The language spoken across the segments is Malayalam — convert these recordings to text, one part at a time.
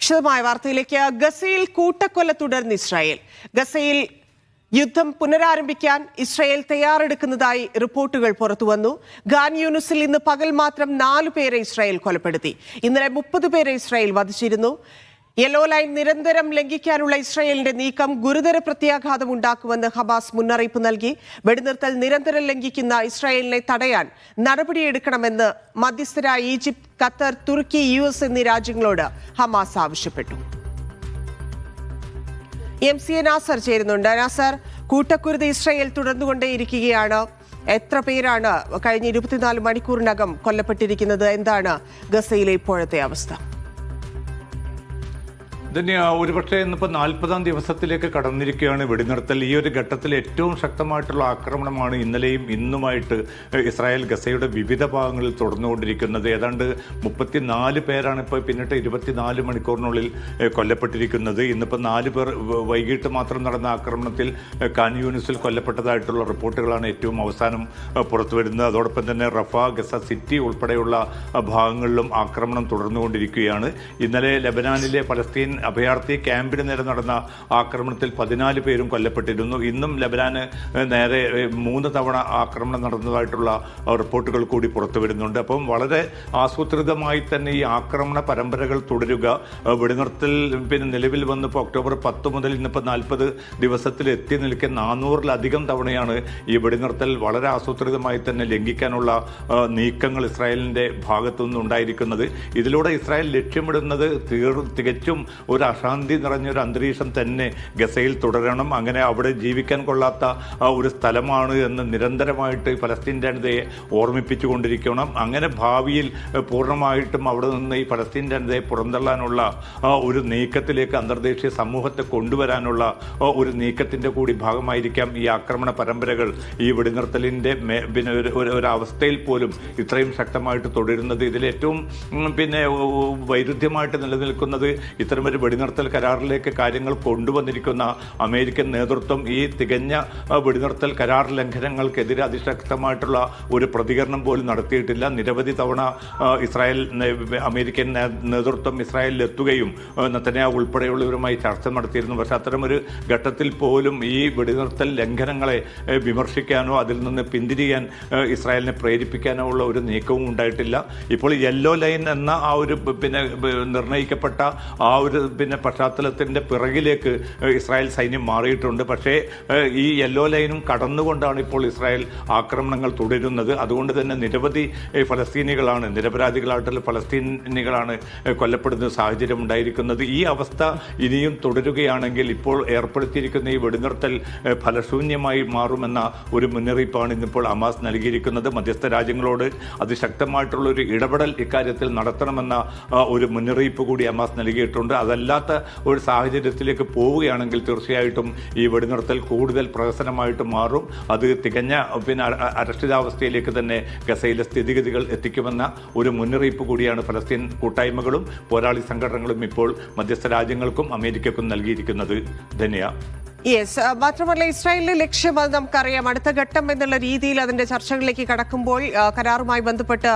വിശദമായ വാർത്തയിലേക്ക്. ഗസയിൽ കൂട്ടക്കൊല തുടർന്ന് ഇസ്രായേൽ. ഗസയിൽ യുദ്ധം പുനരാരംഭിക്കാൻ ഇസ്രായേൽ തയ്യാറെടുക്കുന്നതായി റിപ്പോർട്ടുകൾ പുറത്തുവന്നു. ഖാൻ യൂനിസിൽ ഇന്ന് പകൽ മാത്രം 4 പേരെ ഇസ്രായേൽ കൊലപ്പെടുത്തി. ഇന്നലെ 30 പേരെ ഇസ്രായേൽ വധിച്ചിരുന്നു. യെല്ലോ ലൈൻ നിരന്തരം ലംഘിക്കാനുള്ള ഇസ്രായേലിന്റെ നീക്കം ഗുരുതര പ്രത്യാഘാതം ഉണ്ടാക്കുമെന്ന് ഹമാസ് മുന്നറിയിപ്പ് നൽകി. വെടിനിർത്തൽ നിരന്തരം ലംഘിക്കുന്ന ഇസ്രായേലിനെ തടയാൻ നടപടിയെടുക്കണമെന്ന് മധ്യസ്ഥരായ ഈജിപ്ത്, ഖത്തർ, തുർക്കി, US എന്നീ രാജ്യങ്ങളോട് ഹമാസ് ആവശ്യപ്പെട്ടു. MCA നാസർ ചേരുന്നുണ്ട്. നാസർ, കൂട്ടക്കുരുതി ഇസ്രായേൽ തുടർന്നുകൊണ്ടേയിരിക്കുകയാണ്. എത്ര പേരാണ് കഴിഞ്ഞ 24 മണിക്കൂറിനകം കൊല്ലപ്പെട്ടിരിക്കുന്നത്? എന്താണ് ഗസയിലെ ഇപ്പോഴത്തെ അവസ്ഥ? ഇതിന് ഒരുപക്ഷെ ഇന്നിപ്പോൾ 40ാം ദിവസത്തിലേക്ക് കടന്നിരിക്കുകയാണ് വെടിനിർത്തൽ. ഈ ഒരു ഘട്ടത്തിൽ ഏറ്റവും ശക്തമായിട്ടുള്ള ആക്രമണമാണ് ഇന്നലെയും ഇന്നുമായിട്ട് ഇസ്രായേൽ ഗസയുടെ വിവിധ ഭാഗങ്ങളിൽ തുടർന്നുകൊണ്ടിരിക്കുന്നത്. ഏതാണ്ട് 34 പേരാണ് ഇപ്പോൾ പിന്നിട്ട് 24 മണിക്കൂറിനുള്ളിൽ കൊല്ലപ്പെട്ടിരിക്കുന്നത്. ഇന്നിപ്പോൾ 4 പേർ വൈകിട്ട് മാത്രം നടന്ന ആക്രമണത്തിൽ ഖാൻ യൂനിസിൽ കൊല്ലപ്പെട്ടതായിട്ടുള്ള റിപ്പോർട്ടുകളാണ് ഏറ്റവും അവസാനം പുറത്തു വരുന്നത്. അതോടൊപ്പം തന്നെ റഫ, ഗസ സിറ്റി ഉൾപ്പെടെയുള്ള ഭാഗങ്ങളിലും ആക്രമണം തുടർന്നുകൊണ്ടിരിക്കുകയാണ്. ഇന്നലെ ലെബനാനിലെ പലസ്തീൻ അഭയാർത്ഥി ക്യാമ്പിന് നേരെ നടന്ന ആക്രമണത്തിൽ 14 പേരും കൊല്ലപ്പെട്ടിരുന്നു. ഇന്നും ലെബനാന് നേരെ 3 തവണ ആക്രമണം നടന്നതായിട്ടുള്ള റിപ്പോർട്ടുകൾ കൂടി പുറത്തു വരുന്നുണ്ട്. അപ്പം വളരെ ആസൂത്രിതമായി തന്നെ ഈ ആക്രമണ പരമ്പരകൾ തുടരുക. വെടിനിർത്തൽ നിലവിൽ വന്നപ്പോൾ ഒക്ടോബർ 10 മുതൽ ഇന്നിപ്പോൾ 40 ദിവസത്തിൽ എത്തി നിൽക്കുന്ന 400-ലധികം തവണയാണ് ഈ വെടിനിർത്തൽ വളരെ ആസൂത്രിതമായി തന്നെ ലംഘിക്കാനുള്ള നീക്കങ്ങൾ ഇസ്രായേലിൻ്റെ ഭാഗത്തുനിന്ന് ഉണ്ടായിരിക്കുന്നത്. ഇതിലൂടെ ഇസ്രായേൽ ലക്ഷ്യമിടുന്നത് തികച്ചും ഒരു അശാന്തി നിറഞ്ഞൊരു അന്തരീക്ഷം തന്നെ ഗസയിൽ തുടരണം. അങ്ങനെ അവിടെ ജീവിക്കാൻ കൊള്ളാത്ത ഒരു സ്ഥലമാണ് എന്ന് നിരന്തരമായിട്ട് പലസ്തീൻ ജനതയെ ഓർമ്മിപ്പിച്ചു കൊണ്ടിരിക്കണം. അങ്ങനെ ഭാവിയിൽ പൂർണ്ണമായിട്ടും അവിടെ നിന്ന് ഈ പലസ്തീൻ ജനതയെ പുറന്തള്ളാനുള്ള ഒരു നീക്കത്തിലേക്ക് അന്തർദേശീയ സമൂഹത്തെ കൊണ്ടുവരാനുള്ള ഒരു നീക്കത്തിൻ്റെ കൂടി ഭാഗമായിരിക്കാം ഈ ആക്രമണ പരമ്പരകൾ ഈ വെടിനിർത്തലിൻ്റെ ഒരു അവസ്ഥയിൽ പോലും ഇത്രയും ശക്തമായിട്ട് തുടരുന്നത്. ഇതിലേറ്റവും വൈരുദ്ധ്യമായിട്ട് നിലനിൽക്കുന്നത് ഇത്തരമൊരു വെടിനിർത്തൽ കരാറിലേക്ക് കാര്യങ്ങൾ കൊണ്ടുവന്നിരിക്കുന്ന അമേരിക്കൻ നേതൃത്വം ഈ തികഞ്ഞ വെടിനിർത്തൽ കരാർ ലംഘനങ്ങൾക്കെതിരെ അതിശക്തമായിട്ടുള്ള ഒരു പ്രതികരണം പോലും നടത്തിയിട്ടില്ല. നിരവധി തവണ അമേരിക്കൻ നേതൃത്വം ഇസ്രായേലിൽ എത്തുകയും നെതന്യാഹു ഉൾപ്പെടെയുള്ളവരുമായി ചർച്ച നടത്തിയിരുന്നു. പക്ഷേ അത്തരമൊരു ഘട്ടത്തിൽ പോലും ഈ വെടിനിർത്തൽ ലംഘനങ്ങളെ വിമർശിക്കാനോ അതിൽ നിന്ന് പിന്തിരിയാൻ ഇസ്രായേലിനെ പ്രേരിപ്പിക്കാനോ ഉള്ള ഒരു നീക്കവും ഉണ്ടായിട്ടില്ല. ഇപ്പോൾ യെല്ലോ ലൈൻ എന്ന ആ ഒരു നിർണ്ണയിക്കപ്പെട്ട ആ ഒരു പശ്ചാത്തലത്തിൻ്റെ പിറകിലേക്ക് ഇസ്രായേൽ സൈന്യം മാറിയിട്ടുണ്ട്. പക്ഷേ ഈ യെല്ലോ ലൈനും കടന്നുകൊണ്ടാണ് ഇപ്പോൾ ഇസ്രായേൽ ആക്രമണങ്ങൾ തുടരുന്നത്. അതുകൊണ്ട് തന്നെ നിരവധി ഫലസ്തീനികളാണ്, നിരപരാധികളായിട്ടുള്ള ഫലസ്തീനികളാണ് കൊല്ലപ്പെടുന്ന സാഹചര്യം ഉണ്ടായിരിക്കുന്നത്. ഈ അവസ്ഥ ഇനിയും തുടരുകയാണെങ്കിൽ ഇപ്പോൾ ഏർപ്പെടുത്തിയിരിക്കുന്ന ഈ വെടിനിർത്തൽ ഫലശൂന്യമായി മാറുമെന്ന ഒരു മുന്നറിയിപ്പാണ് ഇന്നിപ്പോൾ ഹമാസ് നൽകിയിരിക്കുന്നത്. മധ്യസ്ഥ രാജ്യങ്ങളോട് അതിശക്തമായിട്ടുള്ള ഒരു ഇടപെടൽ ഇക്കാര്യത്തിൽ നടത്തണമെന്ന ഒരു മുന്നറിയിപ്പ് കൂടി ഹമാസ് നൽകിയിട്ടുണ്ട്. അതല്ലാത്ത ഒരു സാഹചര്യത്തിലേക്ക് പോവുകയാണെങ്കിൽ തീർച്ചയായിട്ടും ഈ വെടിനിർത്തൽ കൂടുതൽ പ്രഹസനമായിട്ട് മാറും. അത് തികഞ്ഞ അരക്ഷിതാവസ്ഥയിലേക്ക് തന്നെ ഗസയിലെ സ്ഥിതിഗതികൾ എത്തിക്കുമെന്ന ഒരു മുന്നറിയിപ്പ് കൂടിയാണ് ഫലസ്തീൻ കൂട്ടായ്മകളും പോരാളി സംഘടനകളും ഇപ്പോൾ മധ്യസ്ഥ രാജ്യങ്ങൾക്കും അമേരിക്കക്കും നൽകിയിരിക്കുന്നത്. ധന്യ. മാത്രമല്ല ഇസ്രായേലിന്റെ ലക്ഷ്യം അത് നമുക്കറിയാം. അടുത്ത ഘട്ടം എന്നുള്ള രീതിയിൽ അതിന്റെ ചർച്ചകളിലേക്ക് കടക്കുമ്പോൾ കരാറുമായി ബന്ധപ്പെട്ട്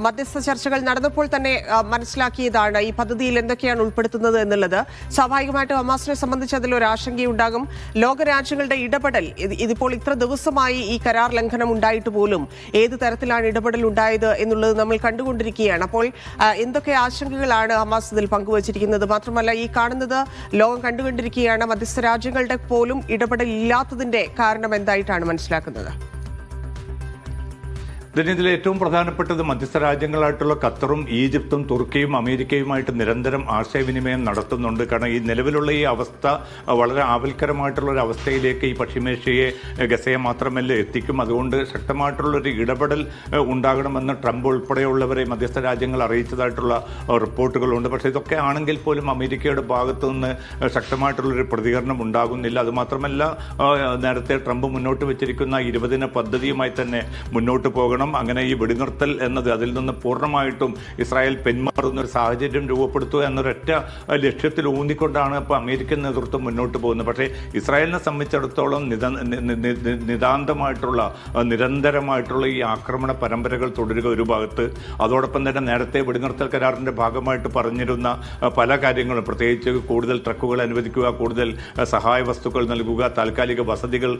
മധ്യസ്ഥ ചർച്ചകൾ നടന്നപ്പോൾ തന്നെ മനസ്സിലാക്കിയതാണ് ഈ പദ്ധതിയിൽ എന്തൊക്കെയാണ് ഉൾപ്പെടുത്തുന്നത് എന്നുള്ളത്. സ്വാഭാവികമായിട്ടും ഹമാസിനെ സംബന്ധിച്ച് അതിലൊരു ആശങ്കയുണ്ടാകും. ലോകരാജ്യങ്ങളുടെ ഇടപെടൽ, ഇതിപ്പോൾ ഇത്ര ദിവസമായി ഈ കരാർ ലംഘനം ഉണ്ടായിട്ട് പോലും ഏത് തരത്തിലാണ് ഇടപെടൽ ഉണ്ടായത് എന്നുള്ളത് നമ്മൾ കണ്ടുകൊണ്ടിരിക്കുകയാണ്. അപ്പോൾ എന്തൊക്കെ ആശങ്കകളാണ് ഹമാസ് ഇതിൽ പങ്കുവച്ചിരിക്കുന്നത്? മാത്രമല്ല ഈ കാണുന്നത് ലോകം കണ്ടുകൊണ്ടിരിക്കുകയാണ്. മധ്യസ്ഥ രാജ്യങ്ങളുടെ പോലും ഇടപെടലില്ലാത്തതിന്റെ കാരണം എന്തായിട്ടാണ് മനസ്സിലാക്കുന്നത്? ഇതിൽ ഏറ്റവും പ്രധാനപ്പെട്ടത് മധ്യസ്ഥ രാജ്യങ്ങളായിട്ടുള്ള ഖത്തറും ഈജിപ്തും തുർക്കിയും അമേരിക്കയുമായിട്ട് നിരന്തരം ആശയവിനിമയം നടത്തുന്നുണ്ട്. കാരണം ഈ നിലവിലുള്ള ഈ അവസ്ഥ വളരെ ആവൽക്കരമായിട്ടുള്ള ഒരു അവസ്ഥയിലേക്ക് ഈ പശ്ചിമേഷ്യയെ ഗസയെ മാത്രമല്ല എത്തിക്കും. അതുകൊണ്ട് ശക്തമായിട്ടുള്ളൊരു ഇടപെടൽ ഉണ്ടാകണമെന്ന് ട്രംപ് ഉൾപ്പെടെയുള്ളവരെ മധ്യസ്ഥ രാജ്യങ്ങൾ അറിയിച്ചതായിട്ടുള്ള റിപ്പോർട്ടുകളുണ്ട്. പക്ഷേ ഇതൊക്കെ ആണെങ്കിൽ പോലും അമേരിക്കയുടെ ഭാഗത്തു നിന്ന് ശക്തമായിട്ടുള്ളൊരു പ്രതികരണം ഉണ്ടാകുന്നില്ല. അതുമാത്രമല്ല നേരത്തെ ട്രംപ് മുന്നോട്ട് വെച്ചിരിക്കുന്ന 20 ദിന പദ്ധതിയുമായി തന്നെ മുന്നോട്ട് പോകണം. കാരണം അങ്ങനെ ഈ വെടിനിർത്തൽ എന്നത് അതിൽ നിന്ന് പൂർണ്ണമായിട്ടും ഇസ്രായേൽ പിന്മാറുന്ന ഒരു സാഹചര്യം രൂപപ്പെടുത്തുക എന്നൊരൊറ്റ ലക്ഷ്യത്തിൽ ഊന്നിക്കൊണ്ടാണ് ഇപ്പോൾ അമേരിക്കൻ നേതൃത്വം മുന്നോട്ട് പോകുന്നത്. പക്ഷേ ഇസ്രായേലിനെ സംബന്ധിച്ചിടത്തോളം നിതാന്തമായിട്ടുള്ള നിരന്തരമായിട്ടുള്ള ഈ ആക്രമണ പരമ്പരകൾ തുടരുക ഒരു ഭാഗത്ത്, അതോടൊപ്പം തന്നെ നേരത്തെ വെടിനിർത്തൽ കരാറിൻ്റെ ഭാഗമായിട്ട് പറഞ്ഞിരുന്ന പല കാര്യങ്ങളും, പ്രത്യേകിച്ച് കൂടുതൽ ട്രക്കുകൾ അനുവദിക്കുക, കൂടുതൽ സഹായ വസ്തുക്കൾ നൽകുക, താൽക്കാലിക വസതികൾ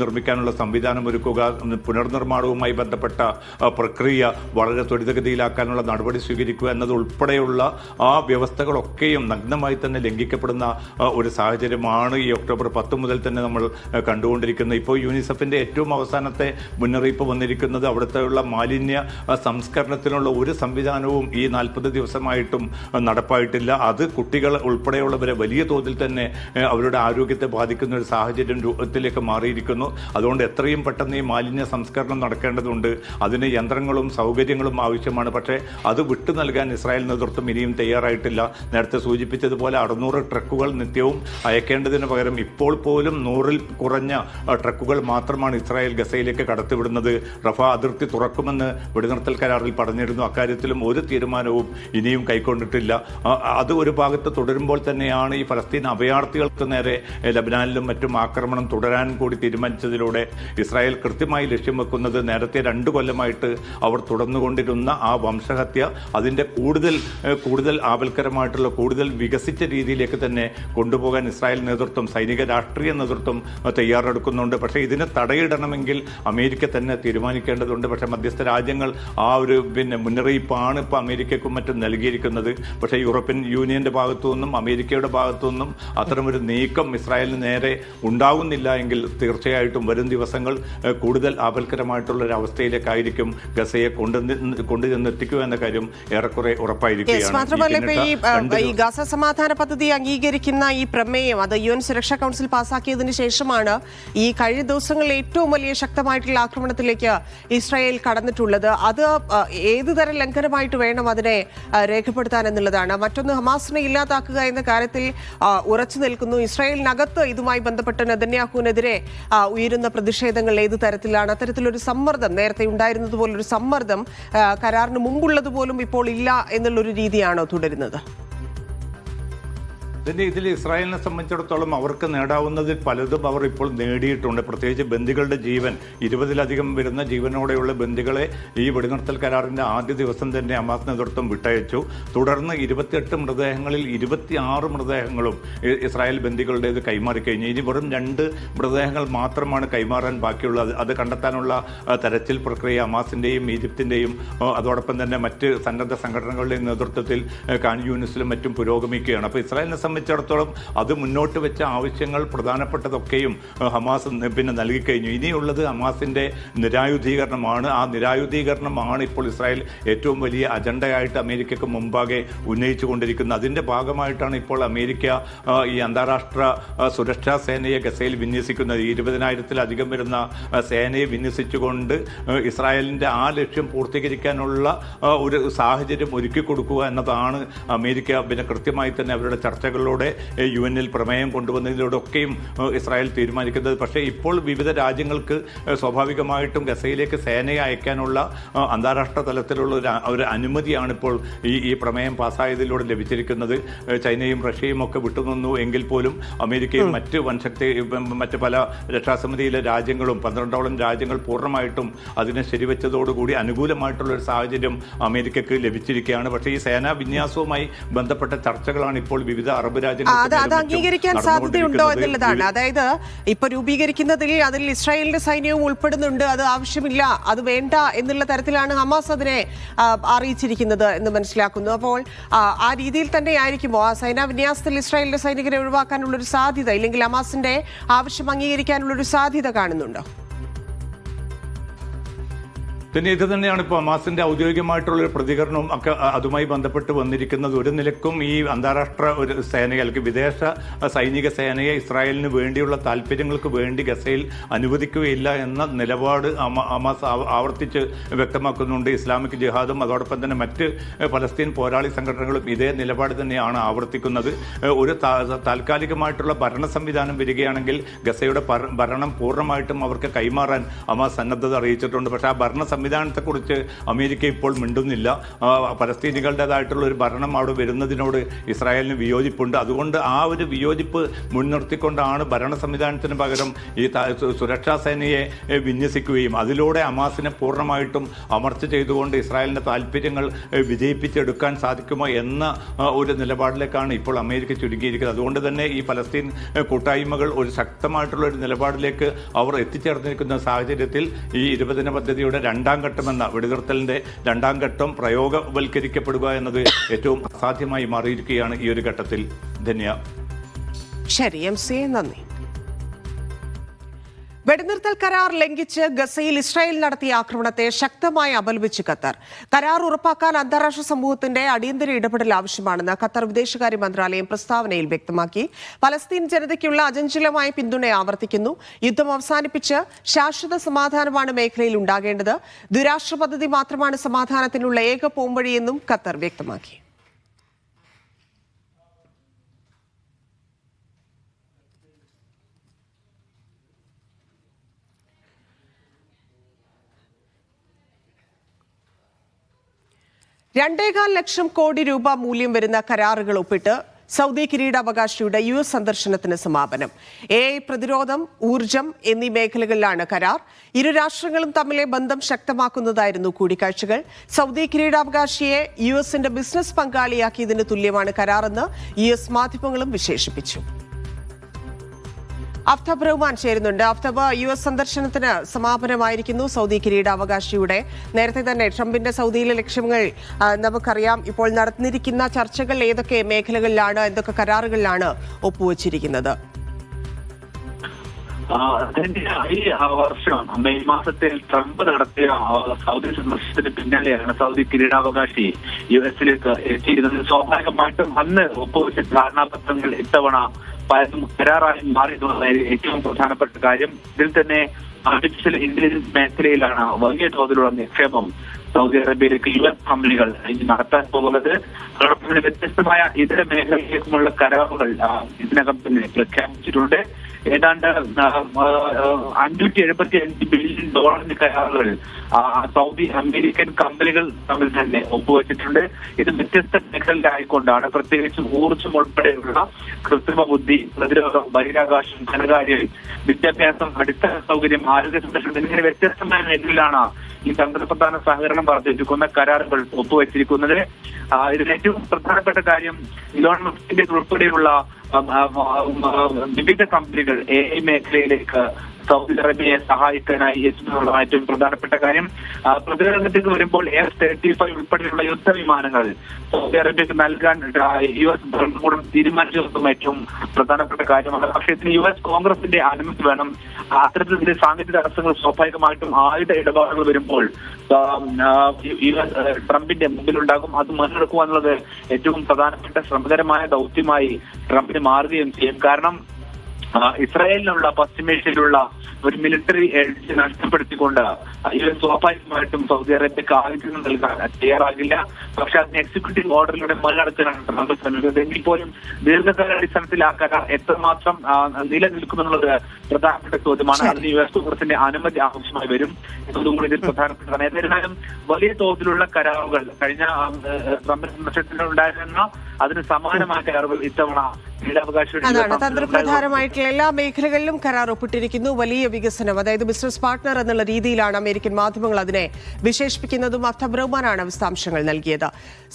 നിർമ്മിക്കാനുള്ള സംവിധാനം ഒരുക്കുക, പുനർനിർമ്മാണവുമായി ബന്ധപ്പെട്ട പ്രക്രിയ വളരെ ത്വരിതഗതിയിലാക്കാനുള്ള നടപടി സ്വീകരിക്കുക എന്നതുൾപ്പെടെയുള്ള ആ വ്യവസ്ഥകളൊക്കെയും നഗ്നമായി തന്നെ ലംഘിക്കപ്പെടുന്ന ഒരു സാഹചര്യമാണ് ഈ ഒക്ടോബർ 10 മുതൽ തന്നെ നമ്മൾ കണ്ടുകൊണ്ടിരിക്കുന്നത്. ഇപ്പോൾ യൂണിസെഫിൻ്റെ ഏറ്റവും അവസാനത്തെ മുന്നറിയിപ്പ് വന്നിരിക്കുന്നത് അവിടുത്തെയുള്ള മാലിന്യ സംസ്കരണത്തിനുള്ള ഒരു സംവിധാനവും ഈ 40 ദിവസമായിട്ടും നടപ്പായിട്ടില്ല. അത് കുട്ടികൾ ഉൾപ്പെടെയുള്ളവരെ വലിയ തോതിൽ തന്നെ അവരുടെ ആരോഗ്യത്തെ ബാധിക്കുന്ന ഒരു സാഹചര്യം രൂപത്തിലേക്ക് മാറിയിരിക്കുന്നു. അതുകൊണ്ട് എത്രയും പെട്ടെന്ന് ഈ മാലിന്യ സംസ്കരണം നടക്കേണ്ടതുണ്ട്. അതിന് യന്ത്രങ്ങളും സൗകര്യങ്ങളും ആവശ്യമാണ്. പക്ഷേ അത് വിട്ടു നൽകാൻ ഇസ്രായേൽ നേതൃത്വം ഇനിയും തയ്യാറായിട്ടില്ല. നേരത്തെ സൂചിപ്പിച്ചതുപോലെ 600 ട്രക്കുകൾ നിത്യവും അയക്കേണ്ടതിന് പകരം ഇപ്പോൾ പോലും 100-ൽ കുറഞ്ഞ ട്രക്കുകൾ മാത്രമാണ് ഇസ്രായേൽ ഗസയിലേക്ക് കടത്തിവിടുന്നത്. റഫ അതിർത്തി തുറക്കുമെന്ന് വെടിനിർത്തൽ കരാറിൽ പറഞ്ഞിരുന്നു. അക്കാര്യത്തിലും ഒരു തീരുമാനവും ഇനിയും കൈക്കൊണ്ടിട്ടില്ല. അത് ഒരു ഭാഗത്ത് തുടരുമ്പോൾ തന്നെയാണ് ഈ ഫലസ്തീൻ അഭയാർത്ഥികൾക്ക് നേരെ ലബനാനിലും മറ്റും ആക്രമണം തുടരാൻ കൂടി തീരുമാനിച്ചതിലൂടെ ഇസ്രായേൽ കൃത്യമായി ലക്ഷ്യം വെക്കുന്നത് നേരത്തെ 2 കൊല്ലമായിട്ട് അവർ തുടർന്നുകൊണ്ടിരുന്ന ആ വംശഹത്യ അതിൻ്റെ കൂടുതൽ ആപൽക്കരമായിട്ടുള്ള കൂടുതൽ വികസിച്ച രീതിയിലേക്ക് തന്നെ കൊണ്ടുപോകാൻ ഇസ്രായേൽ നേതൃത്വം, സൈനിക രാഷ്ട്രീയ നേതൃത്വം തയ്യാറെടുക്കുന്നുണ്ട്. പക്ഷേ ഇതിന് തടയിടണമെങ്കിൽ അമേരിക്ക തന്നെ തീരുമാനിക്കേണ്ടതുണ്ട്. പക്ഷേ മധ്യസ്ഥ രാജ്യങ്ങൾ ആ ഒരു മുന്നറിയിപ്പാണ് ഇപ്പോൾ അമേരിക്കയ്ക്കും മറ്റും നൽകിയിരിക്കുന്നത്. പക്ഷേ യൂറോപ്യൻ യൂണിയൻ്റെ ഭാഗത്തു നിന്നും അമേരിക്കയുടെ ഭാഗത്തു നിന്നും അത്തരമൊരു നീക്കം ഇസ്രായേലിന് നേരെ ഉണ്ടാകുന്നില്ല എങ്കിൽ തീർച്ചയായിട്ടും വരും ദിവസങ്ങൾ കൂടുതൽ ആപൽക്കരമായിട്ടുള്ള ഒരു അവസ്ഥയിലേക്കായിരിക്കും ഗസയെ കൊണ്ടുചെന്നെത്തിക്കുക എന്ന കാര്യം ഏറെക്കുറെ ഉറപ്പായിരിക്കുകയാണ്. മാത്രമല്ല ഇപ്പോൾ ഈ ഗസ സമാധാന പദ്ധതി അംഗീകരിക്കുന്ന ഈ പ്രമേയം അത് UN സുരക്ഷാ കൗൺസിൽ പാസാക്കിയതിന് ശേഷമാണ് ഈ കഴിഞ്ഞ ദിവസങ്ങളിൽ ഏറ്റവും വലിയ ശക്തമായിട്ടുള്ള ആക്രമണത്തിലേക്ക് ഇസ്രായേൽ കടന്നിട്ടുള്ളത്. അത് ഏതുതരം ലംഘനമായിട്ട് വേണം അതിനെ രേഖപ്പെടുത്താൻ എന്നുള്ളതാണ്. മറ്റൊന്ന്, ഹമാസിനെ ഇല്ലാതാക്കുക എന്ന കാര്യത്തിൽ ഉറച്ചു നിൽക്കുന്നു. ഇസ്രായേലിനകത്ത് ഇതുമായി ബന്ധപ്പെട്ട് നെതന്യാഹുവിനെതിരെ ഉയരുന്ന പ്രതിഷേധങ്ങൾ ഏതു തരത്തിലാണ്? അത്തരത്തിലൊരു സമ്മർദ്ദം നേരത്തെ ഉണ്ടായിരുന്നതുപോലൊരു സമ്മർദ്ദം കരാറിന് മുമ്പുള്ളതുപോലും ഇപ്പോൾ ഇല്ല എന്നുള്ളൊരു രീതിയാണോ തുടരുന്നത്? ഇതിൽ ഇസ്രായേലിനെ സംബന്ധിച്ചിടത്തോളം അവർക്ക് നേടാവുന്നതിൽ പലതും അവർ ഇപ്പോൾ നേടിയിട്ടുണ്ട്. പ്രത്യേകിച്ച് ബന്ദികളുടെ ജീവൻ, 20-ലധികം വരുന്ന ജീവനോടെയുള്ള ബന്ദികളെ ഈ വെടിനിർത്തൽ കരാറിൻ്റെ ആദ്യ ദിവസം തന്നെ ഹമാസ് നേതൃത്വം വിട്ടയച്ചു. തുടർന്ന് 28 മൃതദേഹങ്ങളിൽ 26 മൃതദേഹങ്ങളും ഇസ്രായേൽ ബന്ദികളുടേത് കൈമാറിക്കഴിഞ്ഞു. ഇനി വെറും 2 മൃതദേഹങ്ങൾ മാത്രമാണ് കൈമാറാൻ ബാക്കിയുള്ളത്. അത് കണ്ടെത്താനുള്ള തെരച്ചിൽ പ്രക്രിയ ഹമാസിൻ്റെയും ഈജിപ്തിൻ്റെയും അതോടൊപ്പം തന്നെ മറ്റ് സന്നദ്ധ സംഘടനകളുടെയും നേതൃത്വത്തിൽ ഖാൻ യൂനിസിലും മറ്റും പുരോഗമിക്കുകയാണ്. അപ്പോൾ ഇസ്രായേലിനെ സംബന്ധിച്ചിടത്തോളം അത് മുന്നോട്ട് വെച്ച ആവശ്യങ്ങൾ പ്രധാനപ്പെട്ടതൊക്കെയും ഹമാസ് നൽകിക്കഴിഞ്ഞു. ഇനിയുള്ളത് ഹമാസിൻ്റെ നിരായുധീകരണമാണ്. ആ നിരായുധീകരണമാണ് ഇപ്പോൾ ഇസ്രായേൽ ഏറ്റവും വലിയ അജണ്ടയായിട്ട് അമേരിക്കയ്ക്ക് മുമ്പാകെ ഉന്നയിച്ചു കൊണ്ടിരിക്കുന്നത്. അതിൻ്റെ ഭാഗമായിട്ടാണ് ഇപ്പോൾ അമേരിക്ക ഈ അന്താരാഷ്ട്ര സുരക്ഷാ സേനയെ ഗസയിൽ വിന്യസിക്കുന്നത്. 20,000-ലധികം വരുന്ന സേനയെ വിന്യസിച്ചുകൊണ്ട് ഇസ്രായേലിൻ്റെ ആ ലക്ഷ്യം പൂർത്തീകരിക്കാനുള്ള ഒരു സാഹചര്യം ഒരുക്കി കൊടുക്കുക എന്നതാണ് അമേരിക്ക കൃത്യമായി തന്നെ അവരുടെ ചർച്ചകളിലൂടെ UN-ൽ പ്രമേയം കൊണ്ടുവന്നതിലൂടെയൊക്കെയും ഇസ്രായേൽ തീരുമാനിക്കുന്നത്. പക്ഷേ ഇപ്പോൾ വിവിധ രാജ്യങ്ങൾക്ക് സ്വാഭാവികമായിട്ടും ഗസയിലേക്ക് സേനയെ അയക്കാനുള്ള അന്താരാഷ്ട്ര തലത്തിലുള്ള ഒരു അനുമതിയാണ് ഇപ്പോൾ ഈ പ്രമേയം പാസ്സായതിലൂടെ ലഭിച്ചിരിക്കുന്നത്. ചൈനയും റഷ്യയും ഒക്കെ വിട്ടുനിന്നു എങ്കിൽ പോലും അമേരിക്കയും മറ്റ് പല രക്ഷാസമിതിയിലെ രാജ്യങ്ങളും 12ഓളം രാജ്യങ്ങൾ പൂർണ്ണമായിട്ടും അതിനെ ശരിവെച്ചതോടുകൂടി അനുകൂലമായിട്ടുള്ള ഒരു സാഹചര്യം അമേരിക്കക്ക് ലഭിച്ചിരിക്കുകയാണ്. പക്ഷേ ഈ സേനാ വിന്യാസവുമായി ബന്ധപ്പെട്ട ചർച്ചകളാണ് ഇപ്പോൾ വിവിധ അറബ് രാജ്യങ്ങൾ അത് അംഗീകരിക്കാൻ സാധ്യതയുണ്ടോ എന്നുള്ളതാണ്. അതായത് ഇപ്പൊ രൂപീകരിക്കുന്നതിൽ അതിൽ ഇസ്രായേലിന്റെ സൈന്യവും ഉൾപ്പെടുന്നുണ്ട്. അത് ആവശ്യമില്ല, അത് വേണ്ട എന്നുള്ള തരത്തിലാണ് ഹമാസ് അതിനെ അറിയിച്ചിരിക്കുന്നത് എന്ന് മനസ്സിലാക്കുന്നു. അപ്പോൾ ആ രീതിയിൽ തന്നെ ആയിരിക്കുമോ ആ സൈനാ വിന്യാസത്തിൽ ഇസ്രായേലിന്റെ സൈനികരെ ഒഴിവാക്കാനുള്ളൊരു സാധ്യത, ഇല്ലെങ്കിൽ ഹമാസിന്റെ ആവശ്യം അംഗീകരിക്കാനുള്ളൊരു സാധ്യത കാണുന്നുണ്ടോ? പിന്നെ ഇത് തന്നെയാണ് ഇപ്പോൾ ഹമാസിന്റെ ഔദ്യോഗികമായിട്ടുള്ള പ്രതികരണവും ഒക്കെ അതുമായി ബന്ധപ്പെട്ട് വന്നിരിക്കുന്നത്. ഒരു നിലക്കും ഈ അന്താരാഷ്ട്ര ഒരു സേനയെ അല്ലെങ്കിൽ വിദേശ സൈനിക സേനയെ ഇസ്രായേലിന് വേണ്ടിയുള്ള താല്പര്യങ്ങൾക്ക് വേണ്ടി ഗസയിൽ അനുവദിക്കുകയില്ല എന്ന നിലപാട് ഹമാസ് ആവർത്തിച്ച് വ്യക്തമാക്കുന്നുണ്ട്. ഇസ്ലാമിക് ജിഹാദും അതോടൊപ്പം തന്നെ മറ്റ് ഫലസ്തീൻ പോരാളി സംഘടനകളും ഇതേ നിലപാട് തന്നെയാണ് ആവർത്തിക്കുന്നത്. ഒരു താൽക്കാലികമായിട്ടുള്ള ഭരണ സംവിധാനം വരികയാണെങ്കിൽ ഗസയുടെ ഭരണം പൂർണ്ണമായിട്ടും അവർക്ക് കൈമാറാൻ ഹമാസ് സന്നദ്ധത അറിയിച്ചിട്ടുണ്ട്. പക്ഷേ ആ ഭരണ സംവിധാനത്തെക്കുറിച്ച് അമേരിക്ക ഇപ്പോൾ മിണ്ടുന്നില്ല. പലസ്തീനികളുടേതായിട്ടുള്ള ഒരു ഭരണം അവിടെ വരുന്നതിനോട് ഇസ്രായേലിന് വിയോജിപ്പുണ്ട്. അതുകൊണ്ട് ആ ഒരു വിയോജിപ്പ് മുൻനിർത്തിക്കൊണ്ടാണ് ഭരണ സംവിധാനത്തിന് പകരം ഈ സുരക്ഷാ സേനയെ വിന്യസിക്കുകയും അതിലൂടെ ഹമാസിനെ പൂർണ്ണമായിട്ടും അമർച്ച ചെയ്തുകൊണ്ട് ഇസ്രായേലിൻ്റെ താല്പര്യങ്ങൾ വിജയിപ്പിച്ചെടുക്കാൻ സാധിക്കുമോ എന്ന ഒരു നിലപാടിലേക്കാണ് ഇപ്പോൾ അമേരിക്ക ചുരുങ്ങിയിരിക്കുന്നത്. അതുകൊണ്ട് തന്നെ ഈ പലസ്തീൻ കൂട്ടായ്മകൾ ഒരു ശക്തമായിട്ടുള്ള ഒരു നിലപാടിലേക്ക് അവർ എത്തിച്ചേർന്നിരിക്കുന്ന സാഹചര്യത്തിൽ ഈ 20 ദിന പദ്ധതിയുടെ രണ്ടാം ഘട്ടമെന്ന വെടിനിർത്തലിന്റെ രണ്ടാം ഘട്ടം പ്രയോഗവൽക്കരിക്കപ്പെടുക എന്നത് ഏറ്റവും അസാധ്യമായി മാറിയിരിക്കുകയാണ് ഈ ഒരു ഘട്ടത്തിൽ. ധന്യ. ശരി, MC, നന്ദി. വെടിനിർത്തൽ കരാർ ലംഘിച്ച് ഗസയിൽ ഇസ്രായേൽ നടത്തിയ ആക്രമണത്തെ ശക്തമായി അപലപിച്ച് ഖത്തർ. കരാർ ഉറപ്പാക്കാൻ അന്താരാഷ്ട്ര സമൂഹത്തിന്റെ അടിയന്തര ഇടപെടൽ ആവശ്യമാണെന്ന് ഖത്തർ വിദേശകാര്യ മന്ത്രാലയം പ്രസ്താവനയിൽ വ്യക്തമാക്കി. പലസ്തീൻ ജനതയ്ക്കുള്ള അചഞ്ചലമായ പിന്തുണ ആവർത്തിക്കുന്നു. യുദ്ധം അവസാനിപ്പിച്ച് ശാശ്വത സമാധാനമാണ് മേഖലയിൽ ഉണ്ടാകേണ്ടത്. ദ്വിരാഷ്ട്ര പദ്ധതി മാത്രമാണ് സമാധാനത്തിനുള്ള ഏക പോംവഴിയെന്നും ഖത്തർ വ്യക്തമാക്കി. $2.25 ലക്ഷം കോടി മൂല്യം വരുന്ന കരാറുകൾ ഒപ്പിട്ട് സൗദി കിരീടാവകാശിയുടെ US സന്ദർശനത്തിന് സമാപനം. AI, പ്രതിരോധം, ഊർജം എന്നീ മേഖലകളിലാണ് കരാർ. ഇരു രാഷ്ട്രങ്ങളും തമ്മിലെ ബന്ധം ശക്തമാക്കുന്നതായിരുന്നു കൂടിക്കാഴ്ചകൾ. സൗദി കിരീടാവകാശിയെ USന്റെ ബിസിനസ് പങ്കാളിയാക്കിയതിന് തുല്യമാണ് കരാറെന്ന് US മാധ്യമങ്ങളും വിശേഷിപ്പിച്ചു. അഫ്തബ് റഹ്മാൻ ചേരുന്നുണ്ട്. അഫ്തബ്, US സന്ദർശനത്തിന് സമാപനമായിരിക്കുന്നു സൗദി കിരീടാവകാശിയുടെ. നേരത്തെ തന്നെ ട്രംപിന്റെ സൗദിയിലെ ലക്ഷ്യങ്ങൾ നമുക്കറിയാം. ഇപ്പോൾ നടന്നിരിക്കുന്ന ചർച്ചകൾ ഏതൊക്കെ മേഖലകളിലാണ്, എന്തൊക്കെ കരാറുകളിലാണ് ഒപ്പുവച്ചിരിക്കുന്നത്? ഈ വർഷം മെയ് മാസത്തിൽ ട്രംപ് നടത്തിയ സൗദി സന്ദർശനത്തിന് പിന്നാലെയാണ് സൗദി കിരീടാവകാശി US എത്തിയിരുന്നത്. സ്വാഭാവികമായിട്ടും അന്ന് ഒപ്പുവെച്ച ധാരണാപത്രങ്ങൾ ഇത്തവണ പലതും കരാറായി മാറിയിട്ടുള്ള ഏറ്റവും പ്രധാനപ്പെട്ട കാര്യം. ഇതിൽ തന്നെ ആർട്ടിഫിഷ്യൽ ഇന്റലിജൻസ് മേഖലയിലാണ് വലിയ തോതിലുള്ള നിക്ഷേപം സൗദി അറേബ്യയിലേക്ക് US കമ്പനികൾ ഇനി നടത്താൻ പോകുന്നത്. അതോടൊപ്പം വ്യത്യസ്തമായ ഇതര മേഖലയിലേക്കുമുള്ള കരാറുകൾ ഇതിനകം തന്നെ പ്രഖ്യാപിച്ചിട്ടുണ്ട്. ഏതാണ്ട് $575 ബില്യൺ കരാറുകൾ സൗദി അമേരിക്കൻ കമ്പനികൾ തമ്മിൽ തന്നെ ഒപ്പുവെച്ചിട്ടുണ്ട്. ഇത് വ്യത്യസ്ത മേഖലയിലായിക്കൊണ്ടാണ്. പ്രത്യേകിച്ച് ഊർജ്ജം ഉൾപ്പെടെയുള്ള കൃത്രിമ ബുദ്ധി, പ്രതിരോധം, ബഹിരാകാശം, ധനകാര്യം, വിദ്യാഭ്യാസം, അടിസ്ഥാന സൗകര്യം, ആരോഗ്യ സംരക്ഷണം എന്നിങ്ങനെ വ്യത്യസ്തമായ മേഖലയിലാണ് ഈ തന്ത്രപ്രധാന സഹകരണം വർദ്ധിപ്പിക്കുന്ന കരാറുകൾ ഒപ്പുവെച്ചിരിക്കുന്നത്. ഇതിൽ ഏറ്റവും പ്രധാനപ്പെട്ട കാര്യം ഇലോൺ മസ്കിന്റെ ഉൾപ്പെടെയുള്ള വിവിധ കമ്പനികൾ AI മേഖലയിലേക്ക് സൗദി അറേബ്യയെ സഹായിക്കാനായി എത്തുന്നതാണ് ഏറ്റവും പ്രധാനപ്പെട്ട കാര്യം. പ്രതിരോധ രംഗത്തേക്ക് വരുമ്പോൾ F-35 ഉൾപ്പെടെയുള്ള യുദ്ധവിമാനങ്ങൾ സൗദി അറേബ്യക്ക് നൽകാൻ US ഭരണകൂടം തീരുമാനിച്ചതും ഏറ്റവും പ്രധാനപ്പെട്ട കാര്യമാണ്. പക്ഷേ ഇതിന് US കോൺഗ്രസിന്റെ അനുമതി വേണം. അത്തരത്തിൽ സാങ്കേതിക തടസ്സങ്ങൾ സ്വാഭാവികമായിട്ടും ആയുധ ഇടപാടുകൾ വരുമ്പോൾ ട്രംപിന്റെ മുമ്പിലുണ്ടാകും. അത് മറികടക്കുക എന്നുള്ളത് ഏറ്റവും പ്രധാനപ്പെട്ട ശ്രമകരമായ ദൗത്യമായി ട്രംപിന് മാറുകയും ചെയ്യും. കാരണം ഇസ്രായേലിനുള്ള പശ്ചിമേഷ്യയിലുള്ള ഒരു മിലിറ്ററി എഡ്ജ് നഷ്ടപ്പെടുത്തിക്കൊണ്ട് US സ്വാഭാവികമായിട്ടും സൗദി അറേബ്യക്ക് ആയുധങ്ങൾ നൽകാൻ തയ്യാറാകില്ല. പക്ഷെ അതിന് എക്സിക്യൂട്ടീവ് ഓർഡറിലൂടെ മറികടക്കാനാണ് ട്രംപ് ശ്രമിക്കുന്നത്. എങ്കിൽ പോലും ദീർഘകാല അടിസ്ഥാനത്തിൽ ആ കരാർ എത്രമാത്രം നിലനിൽക്കുമെന്നുള്ളത് പ്രധാനപ്പെട്ട ചോദ്യമാണ്. അതിന് US കോൺഗ്രസിന്റെ അനുമതി ആവശ്യമായി വരും എന്നതുകൂടി ഇതിൽ പ്രധാനപ്പെട്ടതാണ്. ഏതായാലും വലിയ തോതിലുള്ള കരാറുകൾ കഴിഞ്ഞ ട്രംപ് സന്ദർശനത്തിലുണ്ടായിരുന്ന അതിന് സമാനമായ കരാറുകൾ ഇത്തവണ അതാണ് തന്ത്രപ്രധാനമായിട്ടുള്ള എല്ലാ മേഖലകളിലും കരാർ ഒപ്പിട്ടിരിക്കുന്നു. വലിയ വികസനം, അതായത് ബിസിനസ് പാർട്ട്ണർ എന്നുള്ള രീതിയിലാണ് അമേരിക്കൻ മാധ്യമങ്ങൾ അതിനെ വിശേഷിപ്പിക്കുന്നതും. അഫ്തബ് റഹ്മാനാണ് വിശദാംശങ്ങൾ നൽകിയത്.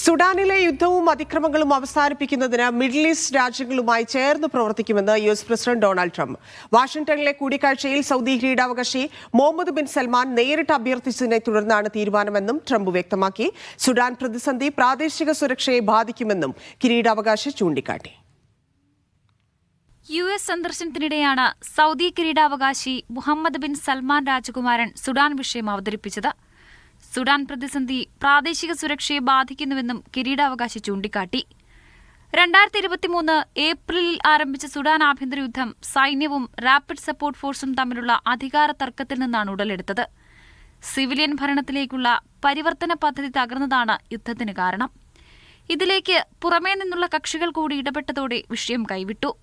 സുഡാനിലെ യുദ്ധവും അതിക്രമങ്ങളും അവസാനിപ്പിക്കുന്നതിന് മിഡിൽ ഈസ്റ്റ് രാജ്യങ്ങളുമായി ചേർന്ന് പ്രവർത്തിക്കുമെന്ന് US പ്രസിഡന്റ് ഡൊണാൾഡ് ട്രംപ്. വാഷിംഗ്ടണിലെ കൂടിക്കാഴ്ചയിൽ സൗദി കിരീടാവകാശി മുഹമ്മദ് ബിൻ സൽമാൻ നേരിട്ട് അഭ്യർത്ഥിച്ചതിനെ തുടർന്നാണ് തീരുമാനമെന്നും ട്രംപ് വ്യക്തമാക്കി. സുഡാൻ പ്രതിസന്ധി പ്രാദേശിക സുരക്ഷയെ ബാധിക്കുമെന്നും കിരീടാവകാശി ചൂണ്ടിക്കാട്ടി. US സന്ദർശനത്തിനിടെയാണ് സൗദി കിരീടാവകാശി മുഹമ്മദ് ബിൻ സൽമാൻ രാജകുമാരൻ സുഡാൻ വിഷയം അവതരിപ്പിച്ചത്. സുഡാൻ പ്രതിസന്ധി പ്രാദേശിക സുരക്ഷയെ ബാധിക്കുന്നുവെന്നും കിരീടാവകാശി ചൂണ്ടിക്കാട്ടി. 2023 ഏപ്രിലിൽ ആരംഭിച്ച സുഡാൻ ആഭ്യന്തര യുദ്ധം സൈന്യവും റാപ്പിഡ് സപ്പോർട്ട് ഫോഴ്സും തമ്മിലുള്ള അധികാര തർക്കത്തിൽ നിന്നാണ് ഉടലെടുത്തത്. സിവിലിയൻ ഭരണത്തിലേക്കുള്ള പരിവർത്തന പദ്ധതി തകർന്നതാണ് യുദ്ധത്തിന് കാരണം. ഇതിലേക്ക് പുറമേ നിന്നുള്ള കക്ഷികൾ കൂടി ഇടപെട്ടതോടെ വിഷയം കൈവിട്ടു.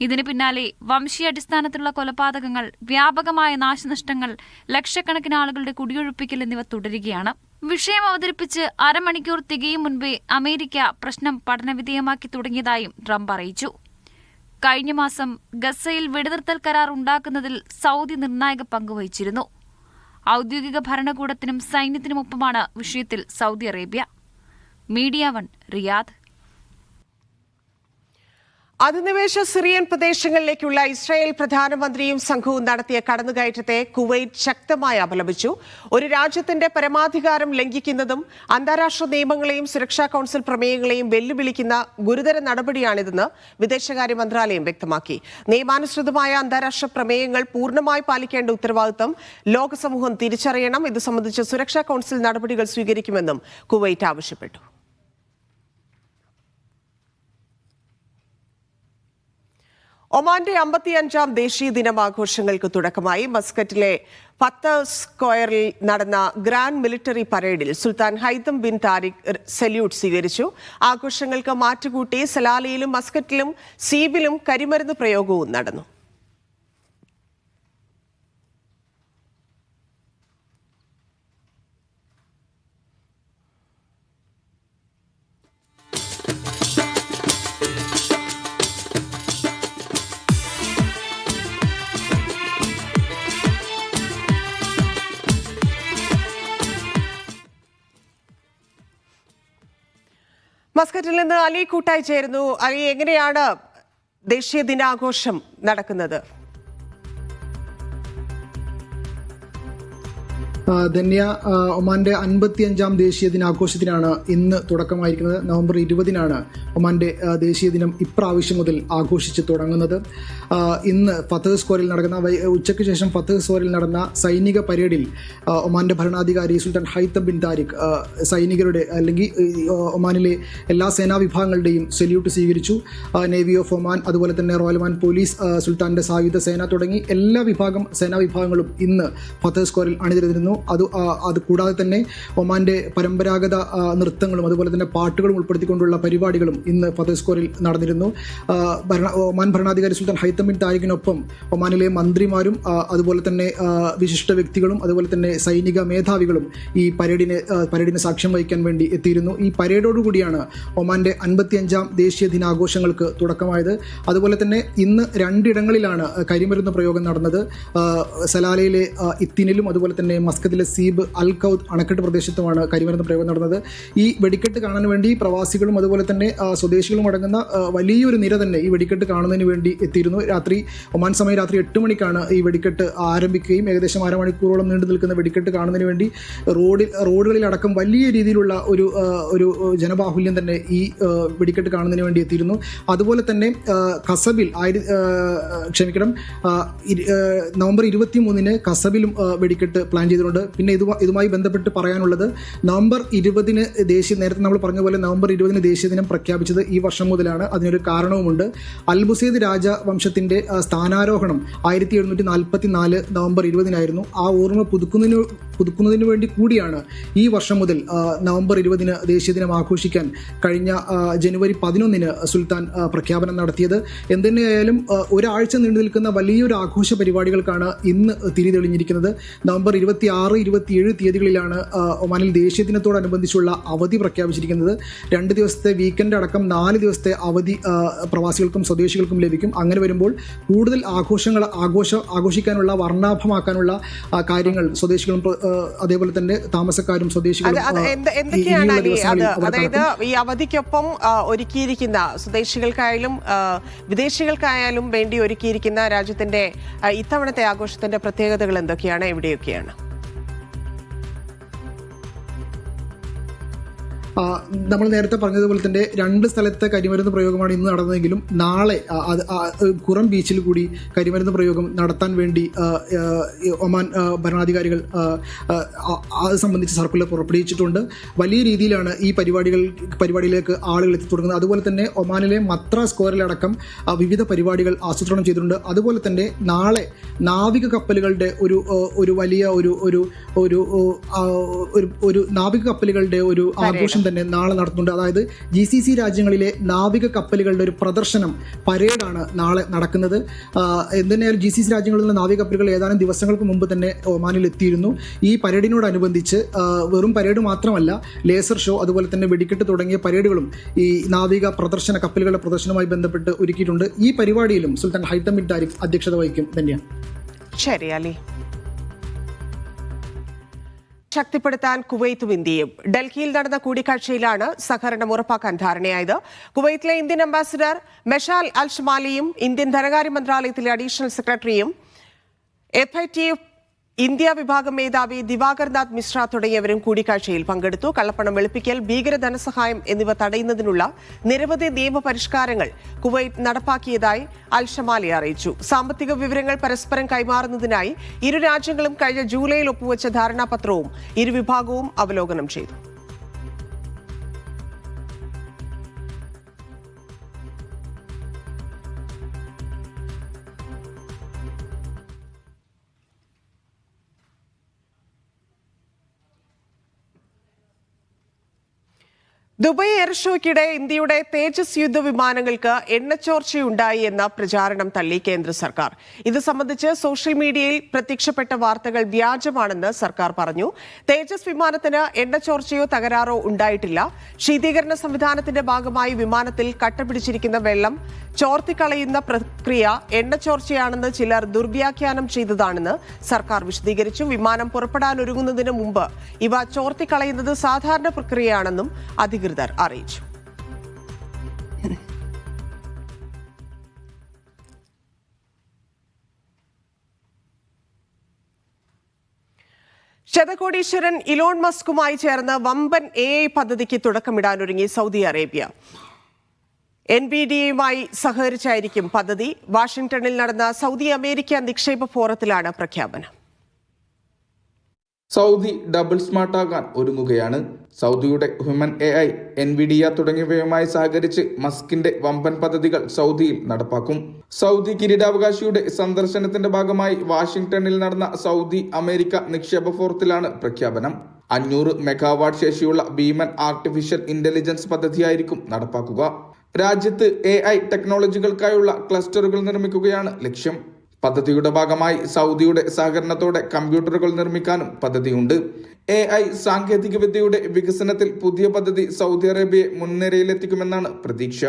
ഇതിന് പിന്നാലെ വംശീയാടിസ്ഥാനത്തിലുള്ള കൊലപാതകങ്ങൾ, വ്യാപകമായ നാശനഷ്ടങ്ങൾ, ലക്ഷക്കണക്കിന് ആളുകളുടെ കുടിയൊഴിപ്പിക്കൽ എന്നിവ തുടരുകയാണ്. വിഷയം അവതരിപ്പിച്ച് അരമണിക്കൂർ തികയും മുൻപേ അമേരിക്ക പ്രശ്നം പഠനവിധേയമാക്കി തുടങ്ങിയതായും ട്രംപ് അറിയിച്ചു. കഴിഞ്ഞ മാസം ഗസയിൽ വെടിനിർത്തൽ കരാർ ഉണ്ടാക്കുന്നതിൽ സൗദി നിർണായക പങ്കുവഹിച്ചിരുന്നു. ഔദ്യോഗിക ഭരണകൂടത്തിനും സൈന്യത്തിനുമൊപ്പമാണ് വിഷയത്തിൽ സൗദി അറേബ്യ. Media 1 Riyadh. അധിനിവേശ സിറിയൻ പ്രദേശങ്ങളിലേക്കുള്ള ഇസ്രായേൽ പ്രധാനമന്ത്രിയും സംഘവും നടത്തിയ കടന്നുകയറ്റത്തെ കുവൈറ്റ് ശക്തമായി അപലപിച്ചു. ഒരു രാജ്യത്തിന്റെ പരമാധികാരം ലംഘിക്കുന്നതും അന്താരാഷ്ട്ര നിയമങ്ങളെയും സുരക്ഷാ കൌൺസിൽ പ്രമേയങ്ങളെയും വെല്ലുവിളിക്കുന്ന ഗുരുതര നടപടിയാണിതെന്ന് വിദേശകാര്യ മന്ത്രാലയം വ്യക്തമാക്കി. നിയമാനുസൃതമായ അന്താരാഷ്ട്ര പ്രമേയങ്ങൾ പൂർണ്ണമായി പാലിക്കേണ്ട ഉത്തരവാദിത്തം ലോകസമൂഹം തിരിച്ചറിയണം. ഇത് സംബന്ധിച്ച് സുരക്ഷാ കൌൺസിൽ നടപടികൾ സ്വീകരിക്കുമെന്നും കുവൈറ്റ് ആവശ്യപ്പെട്ടു. ഒമാന്റെ 55ാം ദേശീയ ദിനം ആഘോഷങ്ങൾക്ക് തുടക്കമായി. മസ്കറ്റിലെ ഫത്തഹ് സ്ക്വയറിൽ നടന്ന ഗ്രാൻഡ് മിലിറ്ററി പരേഡിൽ സുൽത്താൻ ഹൈതം ബിൻ താരിഖ് സല്യൂട്ട് സ്വീകരിച്ചു. ആഘോഷങ്ങൾക്ക് മാറ്റുകൂട്ടി സലാലയിലും മസ്കറ്റിലും സീബിലും കരിമരുന്ന് പ്രയോഗവും നടന്നു. മസ്കറ്റിൽ നിന്ന് അലി കൂട്ടായി ചേരുന്നു. അലി, എങ്ങനെയാണ് ദേശീയ ദിനാഘോഷം നടക്കുന്നത്? ധന്യ, ഒമാന്റെ 55ാം ദേശീയ ദിനാഘോഷത്തിനാണ് ഇന്ന് തുടക്കമായിരിക്കുന്നത്. നവംബർ 20-നാണ് ഒമാന്റെ ദേശീയ ദിനം ഇപ്രാവശ്യം മുതൽ ആഘോഷിച്ച് തുടങ്ങുന്നത്. ഇന്ന് ഫത്തഹ് സ്ക്വയറിൽ നടക്കുന്ന ഉച്ചയ്ക്ക് ശേഷം ഫത്തഹ് സ്ക്വയറിൽ നടന്ന സൈനിക പരേഡിൽ ഒമാന്റെ ഭരണാധികാരി സുൽത്താൻ ഹൈതം ബിൻ താരിഖ് സൈനികരുടെ അല്ലെങ്കിൽ ഒമാനിലെ എല്ലാ സേനാ വിഭാഗങ്ങളുടെയും സല്യൂട്ട് സ്വീകരിച്ചു. നേവി ഓഫ് ഒമാൻ, അതുപോലെ തന്നെ റോയൽ ഒമാൻ പോലീസ്, സുൽത്താന്റെ സായുധ സേന തുടങ്ങി എല്ലാ സേനാ വിഭാഗങ്ങളും ഇന്ന് ഫത്തഹ് സ്ക്വയറിൽ അണിനിരന്നിരുന്നു. അത് കൂടാതെ തന്നെ ഒമാന്റെ പരമ്പരാഗത നൃത്തങ്ങളും അതുപോലെ തന്നെ പാട്ടുകളും ഉൾപ്പെടുത്തിക്കൊണ്ടുള്ള പരിപാടികളും ഇന്ന് ഫത്തഹ് സ്ക്വയറിൽ നടന്നിരുന്നു. ഒമാൻ ഭരണാധികാരി സുൽത്താൻ ഹൈതം ബിൻ താരിഖിനൊപ്പം ഒമാനിലെ മന്ത്രിമാരും അതുപോലെ തന്നെ വിശിഷ്ട വ്യക്തികളും അതുപോലെ തന്നെ സൈനിക മേധാവികളും ഈ പരേഡിന് സാക്ഷ്യം വഹിക്കാൻ വേണ്ടി എത്തിയിരുന്നു. ഈ പരേഡോടുകൂടിയാണ് ഒമാന്റെ 55ാം ദേശീയ ദിനാഘോഷങ്ങൾക്ക് തുടക്കമായത്. അതുപോലെ തന്നെ ഇന്ന് 2 ഇടങ്ങളിലാണ് കരിമരുന്ന് പ്രയോഗം നടന്നത്. സലാലയിലെ ഇത്തിനിലും അതുപോലെ തന്നെ മസ്കത്തിലെ സീബ് അൽ കൗദ് അണക്കെട്ട് പ്രദേശത്തുമാണ് കരിമരുന്ന് പ്രയോഗം നടന്നത്. ഈ വെടിക്കെട്ട് കാണാൻ വേണ്ടി പ്രവാസികളും അതുപോലെ തന്നെ സ്വദേശികളും അടങ്ങുന്ന വലിയൊരു നിര തന്നെ ഈ വെടിക്കെട്ട് കാണുന്നതിന് വേണ്ടി എത്തിയിരുന്നു. ഒമാൻ സമയം രാത്രി 8 മണിക്കാണ് ഈ വെടിക്കെട്ട് ആരംഭിക്കുകയും ഏകദേശം അരമണിക്കൂറോളം നീണ്ടു നിൽക്കുന്ന വെടിക്കെട്ട് കാണുന്നതിന് വേണ്ടി റോഡുകളിലടക്കം വലിയ രീതിയിലുള്ള ഒരു ജനബാഹുല്യം തന്നെ ഈ വെടിക്കെട്ട് കാണുന്നതിന് വേണ്ടി എത്തിയിരുന്നു. അതുപോലെ തന്നെ കസബിൽ നവംബർ 23-ന് കസബിലും വെടിക്കെട്ട് പ്ലാൻ ചെയ്തിട്ടുണ്ട്. പിന്നെ ഇതുമായി ബന്ധപ്പെട്ട് പറയാനുള്ളത്, നവംബർ 20-ന് നേരത്തെ നമ്മൾ പറഞ്ഞ പോലെ നവംബർ 20-ന് ദേശീയ ദിനം പ്രഖ്യാപിച്ചത് ഈ വർഷം മുതലാണ്. അതിനൊരു കാരണവുമുണ്ട്. അൽബുസൈദ് രാജവംശത്തിന്റെ സ്ഥാനാരോഹണം 1744 നവംബർ 20-നായിരുന്നു. ആ ഓർമ്മ പുതുക്കുന്നതിന് വേണ്ടി കൂടിയാണ് ഈ വർഷം മുതൽ നവംബർ 20-ന് ദേശീയ ദിനം ആഘോഷിക്കാൻ കഴിഞ്ഞ ജനുവരി 11-ന് സുൽത്താൻ പ്രഖ്യാപനം നടത്തിയത്. എന്തുതന്നെയായാലും ഒരാഴ്ച നീണ്ടു നിൽക്കുന്ന വലിയൊരു ആഘോഷ പരിപാടികൾക്കാണ് ഇന്ന് തിരിതെളിഞ്ഞിരിക്കുന്നത്. നവംബർ 26, 27 തീയതികളിലാണ് ഒമാനിൽ ദേശീയ ദിനത്തോടനുബന്ധിച്ചുള്ള അവധി പ്രഖ്യാപിച്ചിരിക്കുന്നത്. 2 ദിവസത്തെ വീക്കെൻഡ് അടക്കം 4 ദിവസത്തെ അവധി പ്രവാസികൾക്കും സ്വദേശികൾക്കും ലഭിക്കും. അങ്ങനെ വരുമ്പോൾ കൂടുതൽ ആഘോഷിക്കാനുള്ള വർണ്ണാഭമാക്കാനുള്ള കാര്യങ്ങൾ സ്വദേശികളും അതേപോലെ തന്നെ താമസക്കാരും സ്വദേശികളും അതായത് ഈ അവധിക്കൊപ്പം ഒരുക്കിയിരിക്കുന്ന സ്വദേശികൾക്കായാലും വിദേശികൾക്കായാലും വേണ്ടി ഒരുക്കിയിരിക്കുന്ന രാജ്യത്തിന്റെ ഇത്തവണത്തെ ആഘോഷത്തിന്റെ പ്രത്യേകതകൾ എന്തൊക്കെയാണ്, എവിടെയൊക്കെയാണ്? നമ്മൾ നേരത്തെ പറഞ്ഞതുപോലെ തന്നെ 2 സ്ഥലത്തെ കരിമരുന്ന് പ്രയോഗമാണ് ഇന്ന് നടന്നതെങ്കിലും നാളെ ഖുറം ബീച്ചിൽ കൂടി കരിമരുന്ന് പ്രയോഗം നടത്താൻ വേണ്ടി ഒമാൻ ഭരണാധികാരികൾ അത് സംബന്ധിച്ച് സർക്കുലർ പുറപ്പെടുവിച്ചിട്ടുണ്ട്. വലിയ രീതിയിലാണ് ഈ പരിപാടിയിലേക്ക് ആളുകൾ എത്തി തുടങ്ങുന്നത്. അതുപോലെ തന്നെ ഒമാനിലെ മത്ര സ്ക്വയറിലടക്കം വിവിധ പരിപാടികൾ ആസൂത്രണം ചെയ്തിട്ടുണ്ട്. അതുപോലെ തന്നെ നാളെ നാവിക കപ്പലുകളുടെ ഒരു വലിയ ഒരു നാവിക കപ്പലുകളുടെ ഒരു ആഘോഷം തന്നെ നാളെ നടത്തുന്നുണ്ട്. അതായത് GCC രാജ്യങ്ങളിലെ നാവിക കപ്പലുകളുടെ ഒരു പ്രദർശനം പരേഡാണ് നാളെ നടക്കുന്നത്. എന്തിനായാലും GCC രാജ്യങ്ങളിലെ നാവിക കപ്പലുകൾ ഏതാനും ദിവസങ്ങൾക്ക് മുമ്പ് തന്നെ ഒമാനിൽ എത്തിയിരുന്നു. ഈ പരേഡിനോടനുബന്ധിച്ച് വെറും പരേഡ് മാത്രമല്ല, ലേസർ ഷോ, അതുപോലെ തന്നെ വെടിക്കെട്ട് തുടങ്ങിയ പരേഡുകളും ഈ നാവിക പ്രദർശന കപ്പലുകളുടെ പ്രദർശനവുമായി ബന്ധപ്പെട്ട് ഒരുക്കിയിട്ടുണ്ട്. ഈ പരിപാടിയിലും സുൽത്താൻ ഹൈത്തം ബിൻ താരിഖ് അധ്യക്ഷത വഹിക്കും തന്നെയാണ്. ശരി അലി. ശക്തിപ്പെടുത്താൻ കുവൈത്തും ഇന്ത്യയും ഡൽഹിയിൽ നടന്ന കൂടിക്കാഴ്ചയിലാണ് സഹകരണം ഉറപ്പാക്കാൻ ധാരണയായത്. കുവൈത്തിലെ ഇന്ത്യൻ അംബാസിഡർ മെഷാൽ അൽ ഷമാലിയും ഇന്ത്യൻ ധനകാര്യ മന്ത്രാലയത്തിലെ അഡീഷണൽ സെക്രട്ടറിയും FATF ഇന്ത്യ വിഭാഗം മേധാവി ദിവാകർനാഥ് മിശ്ര തുടങ്ങിയവരും കൂടിക്കാഴ്ചയിൽ പങ്കെടുത്തു. കള്ളപ്പണം വെളുപ്പിക്കൽ, ഭീകര ധനസഹായം എന്നിവ തടയുന്നതിനുള്ള നിരവധി നിയമപരിഷ്കാരങ്ങൾ കുവൈറ്റ് നടപ്പാക്കിയതായി അൽ ഷമാലി അറിയിച്ചു. സാമ്പത്തിക വിവരങ്ങൾ പരസ്പരം കൈമാറുന്നതിനായി ഇരു രാജ്യങ്ങളും കഴിഞ്ഞ ജൂലൈയിൽ ഒപ്പുവെച്ച ധാരണാപത്രവും ഇരുവിഭാഗവും അവലോകനം ചെയ്തു. ദുബായ് എയർ ഷോയ്ക്കിടെ ഇന്ത്യയുടെ തേജസ് യുദ്ധവിമാനങ്ങൾക്ക് എണ്ണച്ചോർച്ചയുണ്ടായി എന്ന പ്രചാരണം തള്ളി കേന്ദ്ര സർക്കാർ. ഇത് സംബന്ധിച്ച് സോഷ്യൽ മീഡിയയിൽ പ്രത്യക്ഷപ്പെട്ട വാർത്തകൾ വ്യാജമാണെന്ന് സർക്കാർ പറഞ്ഞു. തേജസ് വിമാനത്തിന് എണ്ണച്ചോർച്ചയോ തകരാറോ ഉണ്ടായിട്ടില്ല. ശീതീകരണ സംവിധാനത്തിന്റെ ഭാഗമായി വിമാനത്തിൽ കട്ടപിടിച്ചിരിക്കുന്ന വെള്ളം ചോർത്തിക്കളയുന്ന പ്രക്രിയ എണ്ണച്ചോർച്ചയാണെന്ന് ചിലർ ദുർവ്യാഖ്യാനം ചെയ്തതാണെന്ന് സർക്കാർ വിശദീകരിച്ചു. വിമാനം പുറപ്പെടാനൊരുങ്ങുന്നതിന് മുമ്പ് ഇവ ചോർത്തിക്കളയുന്നത് സാധാരണ പ്രക്രിയയാണെന്നും അധികൃതർ അറിയിച്ചു. ശതകോടീശ്വരൻ ഇലോൺ മസ്കുമായി ചേർന്ന് വമ്പൻ AI പദ്ധതിക്ക് തുടക്കമിടാനൊരുങ്ങി സൗദി അറേബ്യ. NVDAയുമായി സഹകരിച്ചായിരിക്കും പദ്ധതി. വാഷിംഗ്ടണിൽ നടന്ന സൗദി അമേരിക്ക നിക്ഷേപ ഫോറത്തിലാണ് പ്രഖ്യാപനം. സൗദി ഡബിൾ സ്മാർട്ടാകാൻ ഒരുങ്ങുകയാണ്. സൗദിയുടെ ഹ്യൂമൻ AI, NVIDIA തുടങ്ങിയവയുമായി സഹകരിച്ച് മസ്കിന്റെ വമ്പൻ പദ്ധതികൾ സൗദിയിൽ നടപ്പാക്കും. സൗദി കിരീടാവകാശിയുടെ സന്ദർശനത്തിന്റെ ഭാഗമായി വാഷിംഗ്ടണിൽ നടന്ന സൗദി അമേരിക്ക നിക്ഷേപ ഫോറത്തിലാണ് പ്രഖ്യാപനം. 500 മെഗാവാട്ട് ശേഷിയുള്ള ഭീമൻ ആർട്ടിഫിഷ്യൽ ഇന്റലിജൻസ് പദ്ധതിയായിരിക്കും നടപ്പാക്കുക. രാജ്യത്ത് AI ടെക്നോളജികൾക്കായുള്ള ക്ലസ്റ്ററുകൾ നിർമ്മിക്കുകയാണ് ലക്ഷ്യം. പദ്ധതിയുടെ ഭാഗമായി സൗദിയുടെ സഹകരണത്തോടെ കമ്പ്യൂട്ടറുകൾ നിർമ്മിക്കാനും പദ്ധതിയുണ്ട്. AI സാങ്കേതിക വിദ്യയുടെ വികസനത്തിൽ പുതിയ പദ്ധതി സൗദി അറേബ്യയെ മുൻനിരയിലെത്തിക്കുമെന്നാണ് പ്രതീക്ഷ.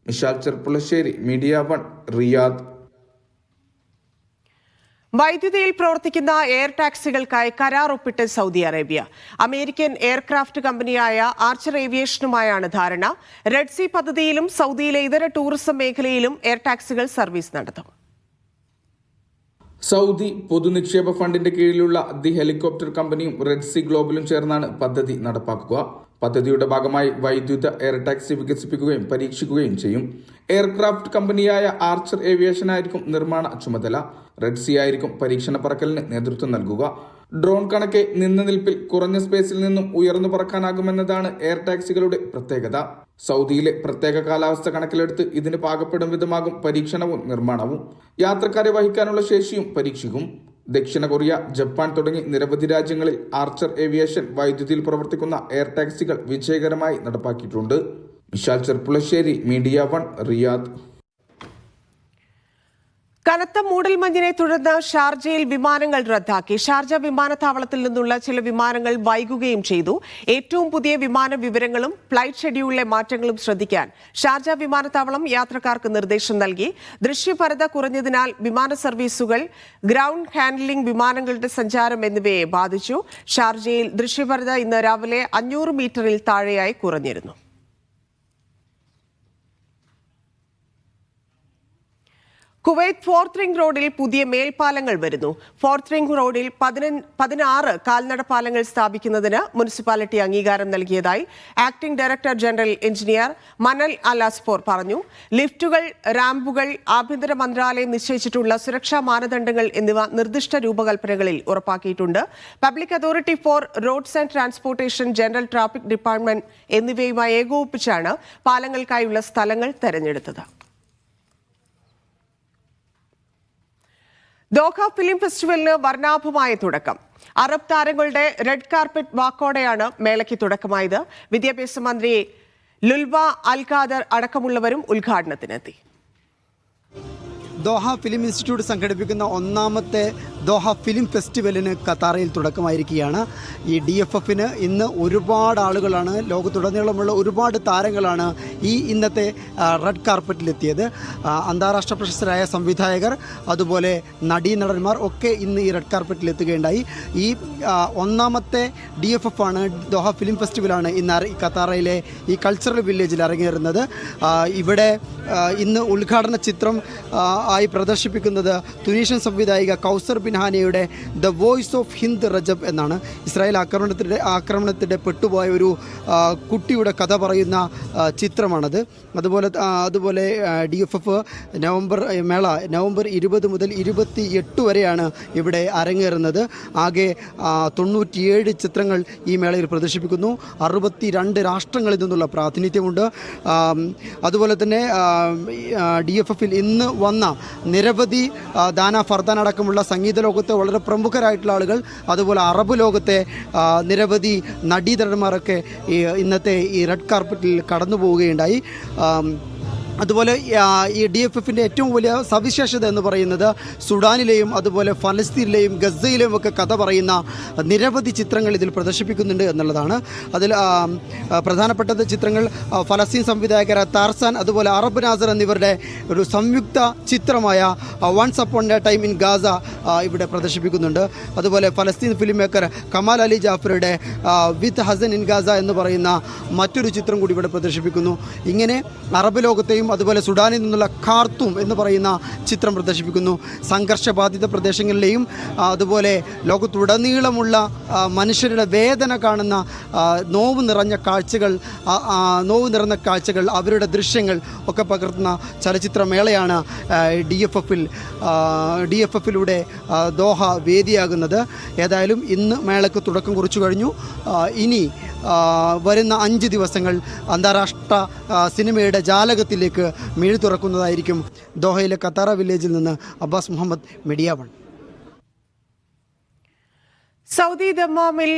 Mishal Cherpulassery, media 1, Riyadh. വൈദ്യുതിയിൽ പ്രവർത്തിക്കുന്ന എയർ ടാക്സികൾക്കായി കരാർ ഒപ്പിട്ട് സൗദി അറേബ്യ. അമേരിക്കൻ എയർക്രാഫ്റ്റ് കമ്പനിയായ ആർച്ചർ ഏവിയേഷനുമായാണ് ധാരണ. റെഡ് സീ പദ്ധതിയിലും സൗദിയിലെ ഇതര ടൂറിസം മേഖലയിലും എയർ ടാക്സികൾ സർവീസ് നടത്തും. സൗദി പൊതുനിക്ഷേപ ഫണ്ടിന്റെ കീഴിലുള്ള ദി ഹെലികോപ്റ്റർ കമ്പനിയും റെഡ് സീ ഗ്ലോബലും ചേർന്നാണ് പദ്ധതി നടപ്പാക്കുക. പദ്ധതിയുടെ ഭാഗമായി വൈദ്യുത എയർ ടാക്സി വികസിപ്പിക്കുകയും പരീക്ഷിക്കുകയും ചെയ്യും. എയർക്രാഫ്റ്റ് കമ്പനിയായ ആർച്ചർ ഏവിയേഷനായിരിക്കും നിർമ്മാണ ചുമതല. റെഡ് സീ ആയിരിക്കും പരീക്ഷണ പറക്കലിന് നേതൃത്വം നൽകുക. ഡ്രോൺ കണക്കെ നിന്ന നിൽപ്പിൽ കുറഞ്ഞ സ്പേസിൽ നിന്നും ഉയർന്നു പറക്കാനാകുമെന്നതാണ് എയർ ടാക്സികളുടെ പ്രത്യേകത. സൗദിയിലെ പ്രത്യേക കാലാവസ്ഥ കണക്കിലെടുത്ത് ഇതിന് പാകപ്പെടും വിധമാകും പരീക്ഷണവും നിർമ്മാണവും. യാത്രക്കാരെ വഹിക്കാനുള്ള ശേഷിയും പരീക്ഷിക്കും. ദക്ഷിണ കൊറിയ, ജപ്പാൻ തുടങ്ങി നിരവധി രാജ്യങ്ങളിൽ ആർച്ചർ ഏവിയേഷൻ വൈദ്യുതിയിൽ പ്രവർത്തിക്കുന്ന എയർ ടാക്സികൾ വിജയകരമായി നടപ്പാക്കിയിട്ടുണ്ട്. Vishal Cherpulassery, media 1, Riyadh. കനത്ത മൂടൽമഞ്ഞിനെ തുടർന്ന് ഷാർജയിൽ വിമാനങ്ങൾ റദ്ദാക്കി. ഷാർജ വിമാനത്താവളത്തിൽ നിന്നുള്ള ചില വിമാനങ്ങൾ വൈകുകയും ചെയ്തു. ഏറ്റവും പുതിയ വിമാന വിവരങ്ങളും ഫ്ലൈറ്റ് ഷെഡ്യൂളിലെ മാറ്റങ്ങളും ശ്രദ്ധിക്കാൻ ഷാർജ വിമാനത്താവളം യാത്രക്കാർക്ക് നിർദ്ദേശം നൽകി. ദൃശ്യപരത കുറഞ്ഞതിനാൽ വിമാന സർവീസുകൾ, ഗ്രൗണ്ട് ഹാൻഡ്ലിംഗ് വിമാനങ്ങളുടെ സഞ്ചാരം എന്നിവയെ ബാധിച്ചു. ഷാർജയിൽ ദൃശ്യപരത ഇന്ന് രാവിലെ 500 മീറ്ററിൽ താഴെയായി കുറഞ്ഞിരുന്നു. കുവൈറ്റ് ഫോർത്ത് റിംഗ് റോഡിൽ പുതിയ മേൽപ്പാലങ്ങൾ വരുന്നു. ഫോർത്ത് റിംഗ് റോഡിൽ 16 കാൽനട പാലങ്ങൾ സ്ഥാപിക്കുന്നതിന് മുനിസിപ്പാലിറ്റി അംഗീകാരം നൽകിയതായി ആക്ടിംഗ് ഡയറക്ടർ ജനറൽ എഞ്ചിനീയർ മനൽ അൽ അസ്പോർ പറഞ്ഞു. ലിഫ്റ്റുകൾ, റാമ്പുകൾ, ആഭ്യന്തര മന്ത്രാലയം നിശ്ചയിച്ചിട്ടുള്ള സുരക്ഷാ മാനദണ്ഡങ്ങൾ എന്നിവ നിർദ്ദിഷ്ട രൂപകൽപ്പനകളിൽ ഉറപ്പാക്കിയിട്ടുണ്ട്. Public authority for roads and transportation, general traffic department എന്നിവയുമായി ഏകോപിപ്പിച്ചാണ് പാലങ്ങൾക്കായുള്ള സ്ഥലങ്ങൾ തെരഞ്ഞെടുത്തത്. ദോഹ ഫിലിം ഫെസ്റ്റിവലിന് വർണ്ണാഭമായ തുടക്കം. അറബ് താരങ്ങളുടെ റെഡ് കാർപ്പറ്റ് വാക്കോടെയാണ് മേളയ്ക്ക് തുടക്കമായത്. വിദ്യാഭ്യാസ മന്ത്രി ലുൽബ അൽ ഖാദർ അടക്കമുള്ളവരും ഉദ്ഘാടനത്തിനെത്തി. ദോഹ ഫിലിം ഇൻസ്റ്റിറ്റ്യൂട്ട് സംഘടിപ്പിക്കുന്ന ഒന്നാമത്തെ ദോഹ ഫിലിം ഫെസ്റ്റിവലിന് ഖത്താറിൽ തുടക്കമായിരിക്കുകയാണ്. ഈ DFFന് ഇന്ന് ഒരുപാട് ആളുകളാണ്, ലോകത്തുടനീളമുള്ള ഒരുപാട് താരങ്ങളാണ് ഈ ഇന്നത്തെ റെഡ് കാർപ്പറ്റിലെത്തിയത്. അന്താരാഷ്ട്ര പ്രശസ്തരായ സംവിധായകർ, അതുപോലെ നടീനടന്മാർ ഒക്കെ ഇന്ന് ഈ റെഡ് കാർപ്പറ്റിലെത്തുകയുണ്ടായി. ഈ ഒന്നാമത്തെ DFF ആണ്, ദോഹ ഫിലിം ഫെസ്റ്റിവലാണ് ഇന്ന് ഖത്താറിലെ ഈ കൾച്ചറൽ വില്ലേജിൽ അരങ്ങേറുന്നത്. ഇവിടെ ഇന്ന് ഉദ്ഘാടന ചിത്രം ആയി പ്രദർശിപ്പിക്കുന്നത് തുനീഷ്യൻ സംവിധായിക കൗസർ ബിൻഹാനിയുടെ the voice of Hind Rajab എന്നാണ്. ഇസ്രായേൽ ആക്രമണത്തിൻ്റെ പെട്ടുപോയ ഒരു കുട്ടിയുടെ കഥ പറയുന്ന ചിത്രമാണത്. അതുപോലെ DFF നവംബർ 20 മുതൽ 28 വരെയാണ് ഇവിടെ അരങ്ങേറുന്നത്. ആകെ 97 ചിത്രങ്ങൾ ഈ മേളയിൽ പ്രദർശിപ്പിക്കുന്നു. 62 രാഷ്ട്രങ്ങളിൽ നിന്നുള്ള പ്രാതിനിധ്യമുണ്ട്. അതുപോലെ തന്നെ DFFൽ ഇന്ന് വന്ന നിരവധി ദാന ഫർദാൻ അടക്കമുള്ള സംഗീത ലോകത്തെ വളരെ പ്രമുഖരായിട്ടുള്ള ആളുകൾ, അതുപോലെ അറബ് ലോകത്തെ നിരവധി നടീനടന്മാരൊക്കെ ഇന്നത്തെ ഈ റെഡ് കാർപ്പറ്റിൽ കടന്നു പോവുകയുണ്ടായി. അതുപോലെ ഈ DFFൻ്റെ ഏറ്റവും വലിയ സവിശേഷത എന്ന് പറയുന്നത് സുഡാനിലെയും അതുപോലെ ഫലസ്തീനിലെയും ഗസയിലെയും ഒക്കെ കഥ പറയുന്ന നിരവധി ചിത്രങ്ങൾ ഇതിൽ പ്രദർശിപ്പിക്കുന്നുണ്ട് എന്നുള്ളതാണ്. അതിൽ പ്രധാനപ്പെട്ട ചിത്രങ്ങൾ ഫലസ്തീൻ സംവിധായകരായ താർസാൻ, അതുപോലെ അറബ് നാസർ എന്നിവരുടെ ഒരു സംയുക്ത ചിത്രമായ once upon a time in Gaza ഇവിടെ പ്രദർശിപ്പിക്കുന്നുണ്ട്. അതുപോലെ Palestine filmmaker Kamal Ali ജാഫറിയുടെ വിത്ത് ഹസൻ ഇൻ ഗാസ എന്ന് പറയുന്ന മറ്റൊരു ചിത്രം കൂടി ഇവിടെ പ്രദർശിപ്പിക്കുന്നു. ഇങ്ങനെ അറബ് ലോകത്തെയും അതുപോലെ സുഡാനിൽ നിന്നുള്ള ഖാർത്തൂം എന്ന് പറയുന്ന ചിത്രം പ്രദർശിപ്പിക്കുന്നു. സംഘർഷബാധിത പ്രദേശങ്ങളിലെയും അതുപോലെ ലോകത്തുടനീളമുള്ള മനുഷ്യരുടെ വേദന കാണുന്ന നോവ് നിറഞ്ഞ കാഴ്ചകൾ, അവരുടെ ദൃശ്യങ്ങൾ ഒക്കെ പകർത്തുന്ന ചലച്ചിത്രമേളയാണ് DFFിലൂടെ ദോഹ വേദിയാകുന്നത്. ഏതായാലും ഇന്ന് മേളയ്ക്ക് തുടക്കം കുറിച്ചു കഴിഞ്ഞു. ഇനി വരുന്ന 5 ദിവസങ്ങൾ അന്താരാഷ്ട്ര സിനിമയുടെ ജാലകത്തിലേക്ക് മിഴി തുറക്കുന്നതായിരിക്കും. ദോഹയിലെ ഖത്താറ വില്ലേജിൽ നിന്ന് അബ്ബാസ് മുഹമ്മദ്, മീഡിയ 1. സൗദി ദമ്മാമിൽ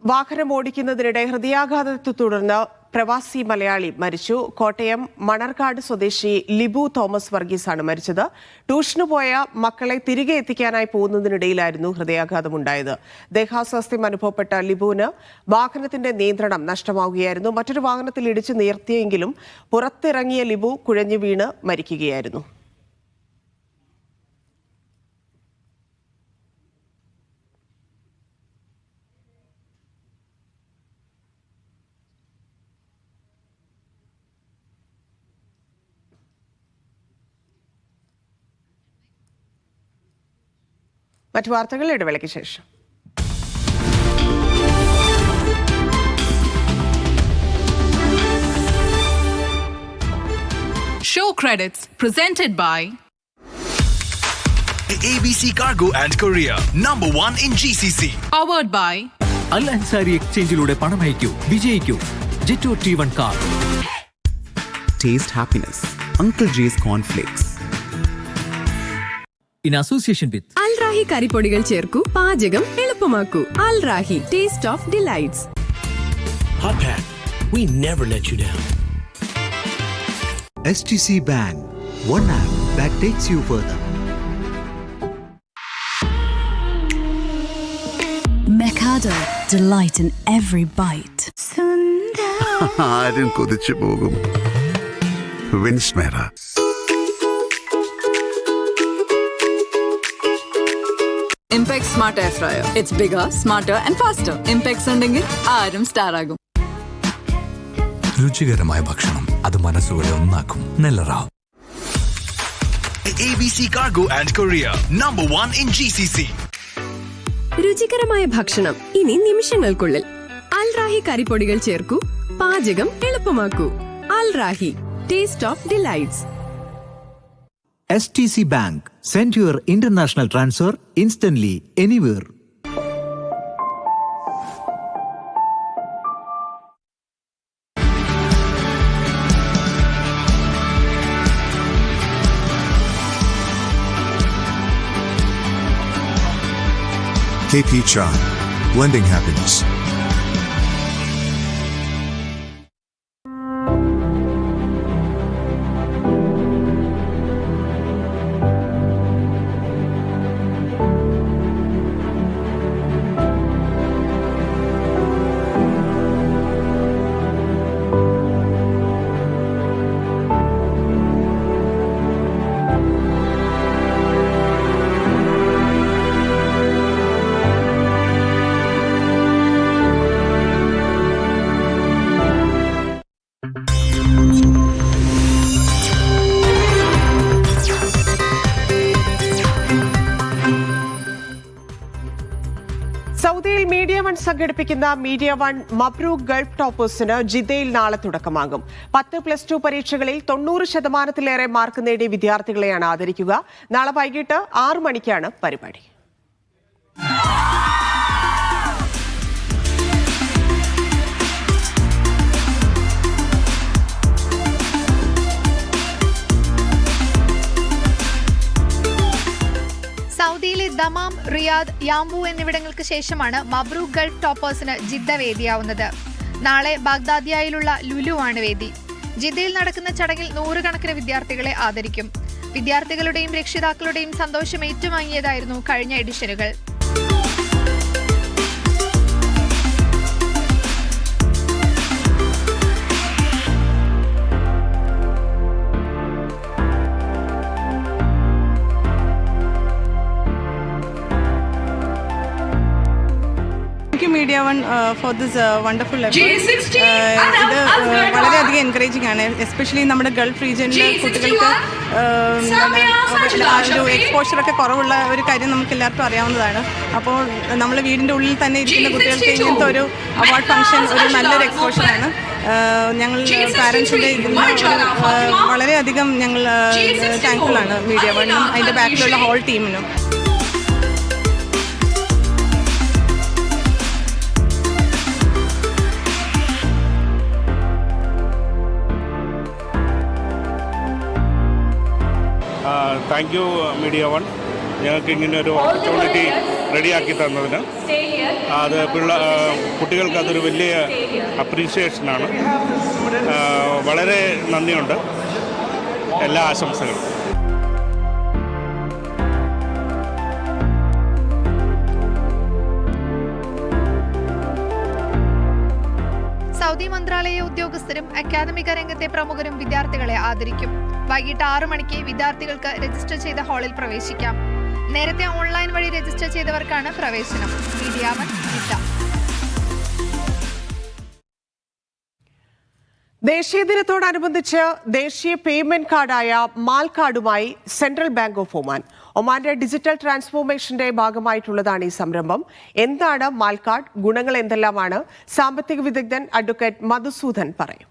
വാഹനം ഓടിക്കുന്നതിനിടെ ഹൃദയാഘാതത്തെ തുടർന്ന് പ്രവാസി മലയാളി മരിച്ചു. കോട്ടയം മണർകാട് സ്വദേശി ലിബു തോമസ് വർഗീസാണ് മരിച്ചത്. ട്യൂഷന് പോയ മക്കളെ തിരികെ എത്തിക്കാനായി പോകുന്നതിനിടയിലായിരുന്നു ഹൃദയാഘാതമുണ്ടായത്. ദേഹാസ്വാസ്ഥ്യം അനുഭവപ്പെട്ട ലിബുവിന് വാഹനത്തിന്റെ നിയന്ത്രണം നഷ്ടമാവുകയായിരുന്നു. മറ്റൊരു വാഹനത്തിൽ ഇടിച്ച് നിർത്തിയെങ്കിലും പുറത്തിറങ്ങിയ ലിബു കുഴഞ്ഞു വീണ് മരിക്കുകയായിരുന്നു. മറ്റു വാർത്തകൾ ഇടവേളയ്ക്ക് ശേഷം. Show credits presented by ABC Cargo and Courier, #1 in GCC. Powered by Al Ansari Exchangeലൂടെ പണം അയക്കൂ, വിജയിക്കൂ. Jetto T1 car. Taste happiness. Uncle J's Cornflakes. In association with Al Rahi കരിപ്പൊടികൾ ചേർക്കൂ, പാചകം എളുപ്പമാക്കൂ. Al Rahi, taste of delights. Hot Pack, we never let you down. STC Bank. One app that takes you further. Mercado, delight in every bite. ആരും കൊതിച്ചു പോകും. വിൻസ്മേറ. Impex Smart Air Fryer. It's bigger, smarter and faster. Impex ഉണ്ടെങ്കിൽ ആരും സ്റ്റാർ ആകും. രുചികരമായ ഭക്ഷണം, അത് മനസ്സുകളെ ഒന്നാക്കും. നെല്ലറ. ABC Cargo and Courier, #1 in GCC. രുചികരമായ ഭക്ഷണം ഇനി നിമിഷങ്ങൾക്കുള്ളിൽ. Al Rahi കരിപ്പൊടികൾ ചേർക്കൂ, പാചകം എളുപ്പമാക്കൂ. Al Rahi, taste of delights. STC Bank. Send your international transfer instantly anywhere. KP Chai. Blending happiness. സൗദിയിൽ മീഡിയ വൺ സംഘടിപ്പിക്കുന്ന മീഡിയ വൺ മബ്രൂക്ക് ഗൾഫ് ടോപ്പേഴ്സിന് ജിദ്ദയിൽ നാളെ തുടക്കമാകും. 10+2 പരീക്ഷകളിൽ 90% മാർക്ക് നേടിയ വിദ്യാർത്ഥികളെയാണ് ആദരിക്കുക. നാളെ വൈകിട്ട് 6 മണിക്കാണ് പരിപാടി. സൗദിയിലെ ദമാം, റിയാദ്, യാംബു എന്നിവിടങ്ങൾക്ക് ശേഷമാണ് മബ്രൂക്ക് ഗൾഫ് ടോപ്പേഴ്സിന് ജിദ്ദ വേദിയാവുന്നത്. നാളെ ബാഗ്ദാദിയയിലുള്ള ലുലു ആണ് വേദി. ജിദ്ദയിൽ നടക്കുന്ന ചടങ്ങിൽ 100 കണക്കിന് വിദ്യാർത്ഥികളെ ആദരിക്കും. വിദ്യാർത്ഥികളുടെയും രക്ഷിതാക്കളുടെയും സന്തോഷം ഏറ്റുവാങ്ങിയതായിരുന്നു കഴിഞ്ഞ എഡിഷനുകൾ. Media one for this wonderful effort. ഇത് വളരെയധികം എൻകറേജിംഗ് ആണ്, എസ്പെഷ്യലി നമ്മുടെ ഗൾഫ് റീജിയനിലെ കുട്ടികൾക്ക് ഒരു എക്സ്പോഷറൊക്കെ കുറവുള്ള ഒരു കാര്യം നമുക്ക് എല്ലാവർക്കും അറിയാവുന്നതാണ്. അപ്പോൾ നമ്മൾ വീടിൻ്റെ ഉള്ളിൽ തന്നെ ഇരിക്കുന്ന കുട്ടികൾക്ക് ഇങ്ങനത്തെ ഒരു അവാർഡ് ഫംഗ്ഷൻ ഒരു നല്ലൊരു എക്സ്പോഷറാണ്. ഞങ്ങൾ പാരൻസിൻ്റെ ഇതിന് വളരെയധികം ഞങ്ങൾ താങ്ക്ഫുൾ ആണ് മീഡിയ വണ്ണും അതിൻ്റെ ബാക്കിലുള്ള ഹോൾ ടീമിനും. താങ്ക് യു മീഡിയ വൺ, ഞങ്ങൾക്ക് ഇങ്ങനെ ഒരു ഓപ്പർച്യൂണിറ്റി റെഡിയാക്കി തന്നതിന്. അത് കുട്ടികൾക്ക് അതൊരു വലിയ അപ്രീഷിയേഷനാണ്. വളരെ നന്ദിയുണ്ട്. എല്ലാ ആശംസകളും. സൗദി മന്ത്രാലയ ഉദ്യോഗസ്ഥരും അക്കാദമിക രംഗത്തെ പ്രമുഖരും വിദ്യാർത്ഥികളെ ആദരിക്കും. വൈകിട്ട് 6 മണിക്ക് വിദ്യാർത്ഥികൾക്ക് രജിസ്റ്റർ ചെയ്ത ഹാളിൽ പ്രവേശിക്കാം. നേരത്തെ ഓൺലൈൻ വഴി രജിസ്റ്റർ ചെയ്തവർക്കാണ് പ്രവേശനം. Media one Jeddah. ദേശീയ ദിനത്തോടനുബന്ധിച്ച് ദേശീയ പേയ്മെന്റ് കാർഡായ മാൽ കാർഡുമായി സെൻട്രൽ ബാങ്ക് ഓഫ് ഒമാൻ. ഒമാന്റെ ഡിജിറ്റൽ ട്രാൻസ്ഫോർമേഷന്റെ ഭാഗമായിട്ടുള്ളതാണ് ഈ സംരംഭം. എന്താണ് മാൽ കാർഡ്, ഗുണങ്ങൾ എന്തെല്ലാമാണ്? സാമ്പത്തിക വിദഗ്ധൻ അഡ്വക്കേറ്റ് മധുസൂദൻ പറയും.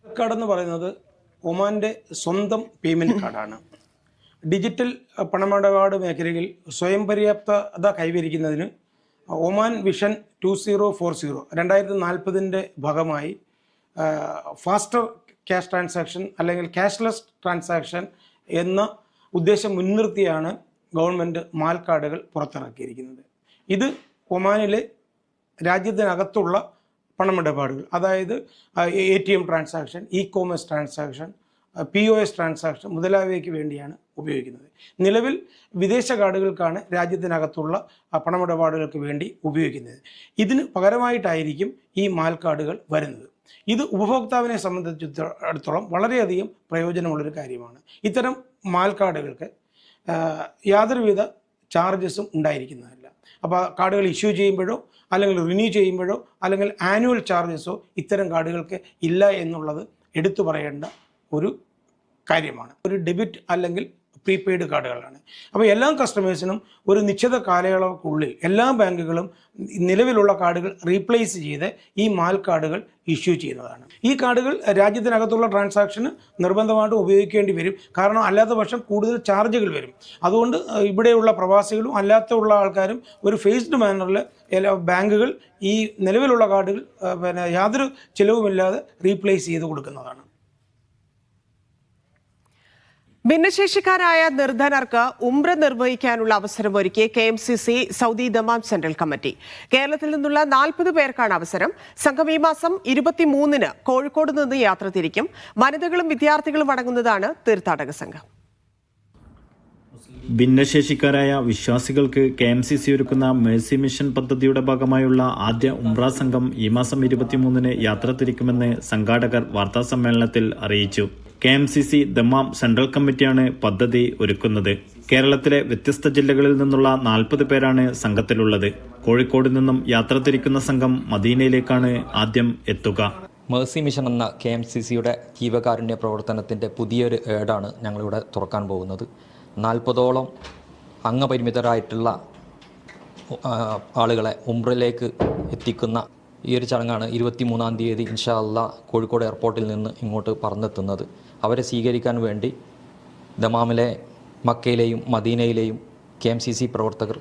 കാർഡ് എന്ന് പറയുന്നത് ഒമാന്റെ സ്വന്തം പേയ്മെന്റ് കാർഡാണ്. ഡിജിറ്റൽ പണമിടപാട് മേഖലയിൽ സ്വയം പര്യാപ്തത കൈവരിക്കുന്നതിന് ഒമാൻ വിഷൻ 2040 2040 ഭാഗമായി ഫാസ്റ്റർ ക്യാഷ് ട്രാൻസാക്ഷൻ അല്ലെങ്കിൽ ക്യാഷ്ലെസ് ട്രാൻസാക്ഷൻ എന്ന ഉദ്ദേശം മുൻനിർത്തിയാണ് ഗവൺമെൻറ് മാൽ കാർഡുകൾ പുറത്തിറക്കിയിരിക്കുന്നത്. ഇത് ഒമാനിലെ രാജ്യത്തിനകത്തുള്ള പണമിടപാടുകൾ, അതായത് ATM transaction, e-commerce transaction, POS transaction മുതലായവയ്ക്ക് വേണ്ടിയാണ് ഉപയോഗിക്കുന്നത്. നിലവിൽ വിദേശ കാർഡുകൾക്കാണ് രാജ്യത്തിനകത്തുള്ള പണമിടപാടുകൾക്ക് വേണ്ടി ഉപയോഗിക്കുന്നത്. ഇതിന് പകരമായിട്ടായിരിക്കും ഈ മാൽ കാർഡുകൾ വരുന്നത്. ഇത് ഉപഭോക്താവിനെ സംബന്ധിച്ചിടത്തോളം വളരെയധികം പ്രയോജനമുള്ളൊരു കാര്യമാണ്. ഇത്തരം മാൽ കാർഡുകൾക്ക് യാതൊരുവിധ ചാർജസും ഉണ്ടായിരിക്കുന്നതല്ല. അപ്പോൾ കാർഡുകൾ ഇഷ്യൂ ചെയ്യുമ്പോഴോ അല്ലെങ്കിൽ റിന്യൂ ചെയ്യുമ്പോഴോ അല്ലെങ്കിൽ ആനുവൽ ചാർജസോ ഇത്തരം കാർഡുകൾക്ക് ഇല്ല എന്നുള്ളത് എടുത്തു പറയേണ്ട ഒരു കാര്യമാണ്. ഒരു ഡെബിറ്റ് അല്ലെങ്കിൽ പ്രീപെയ്ഡ് കാർഡുകളാണ്. അപ്പോൾ എല്ലാ കസ്റ്റമേഴ്സിനും ഒരു നിശ്ചിത കാലയളവുകൾക്കുള്ളിൽ എല്ലാ ബാങ്കുകളും നിലവിലുള്ള കാർഡുകൾ റീപ്ലേസ് ചെയ്ത് ഈ മാൽ കാർഡുകൾ ഇഷ്യൂ ചെയ്യുന്നതാണ്. ഈ കാർഡുകൾ രാജ്യത്തിനകത്തുള്ള ട്രാൻസാക്ഷന് നിർബന്ധമായിട്ടും ഉപയോഗിക്കേണ്ടി വരും. കാരണം അല്ലാത്ത പക്ഷം കൂടുതൽ ചാർജുകൾ വരും. അതുകൊണ്ട് ഇവിടെയുള്ള പ്രവാസികളും അല്ലാത്തുള്ള ആൾക്കാരും ഒരു ഫേസ്ഡ് മാനറിൽ ബാങ്കുകൾ ഈ നിലവിലുള്ള കാർഡുകൾ യാതൊരു ചിലവുമില്ലാതെ റീപ്ലേസ് ചെയ്ത് കൊടുക്കുന്നതാണ്. ഭിന്നശേഷിക്കാരായ നിർധനർക്ക് ഉംറ നിർവഹിക്കാനുള്ള അവസരമൊരുക്കി KMCC Saudi Dammam central committee. കേരളത്തിൽ നിന്നുള്ള 40 പേർക്കാണ് അവസരം. സംഘം ഈ മാസം 23-ന് കോഴിക്കോട് നിന്ന് യാത്ര തിരിക്കും. വനിതകളും വിദ്യാർത്ഥികളും അടങ്ങുന്നതാണ് തീർത്ഥാടക സംഘം. ഭിന്നശേഷിക്കാരായ വിശ്വാസികൾക്ക് KMCC ഒരുക്കുന്ന മേഴ്സി മിഷൻ പദ്ധതിയുടെ ഭാഗമായുള്ള ആദ്യ ഉംറ സംഘം ഈ മാസം 23-ന് യാത്ര തിരിക്കുമെന്ന് സംഘാടകർ വാർത്താസമ്മേളനത്തിൽ അറിയിച്ചു. KMCC ദമാം സെൻട്രൽ കമ്മിറ്റിയാണ് പദ്ധതി ഒരുക്കുന്നത്. കേരളത്തിലെ വ്യത്യസ്ത ജില്ലകളിൽ നിന്നുള്ള 40 പേരാണ് സംഘത്തിലുള്ളത്. കോഴിക്കോട് നിന്നും യാത്ര തിരിക്കുന്ന സംഘം മദീനയിലേക്കാണ് ആദ്യം എത്തുക. മേഴ്സി മിഷൻ എന്ന KMCCയുടെ ജീവകാരുണ്യ പ്രവർത്തനത്തിൻ്റെ പുതിയൊരു ഏടാണ് ഞങ്ങളിവിടെ തുറക്കാൻ പോകുന്നത്. 40ഓളം അംഗപരിമിതരായിട്ടുള്ള ആളുകളെ ഉംറയിലേക്ക് എത്തിക്കുന്ന ഈ ഒരു ചടങ്ങാണ് 23-ാം തീയതി ഇൻഷാ അല്ലാഹ് കോഴിക്കോട് എയർപോർട്ടിൽ നിന്ന് ഇങ്ങോട്ട് പറന്നെത്തുന്നത്. അവരെ സ്വീകരിക്കാൻ വേണ്ടി ദമാമിലെ മക്കയിലെയും മദീനയിലെയും KMCC പ്രവർത്തകർ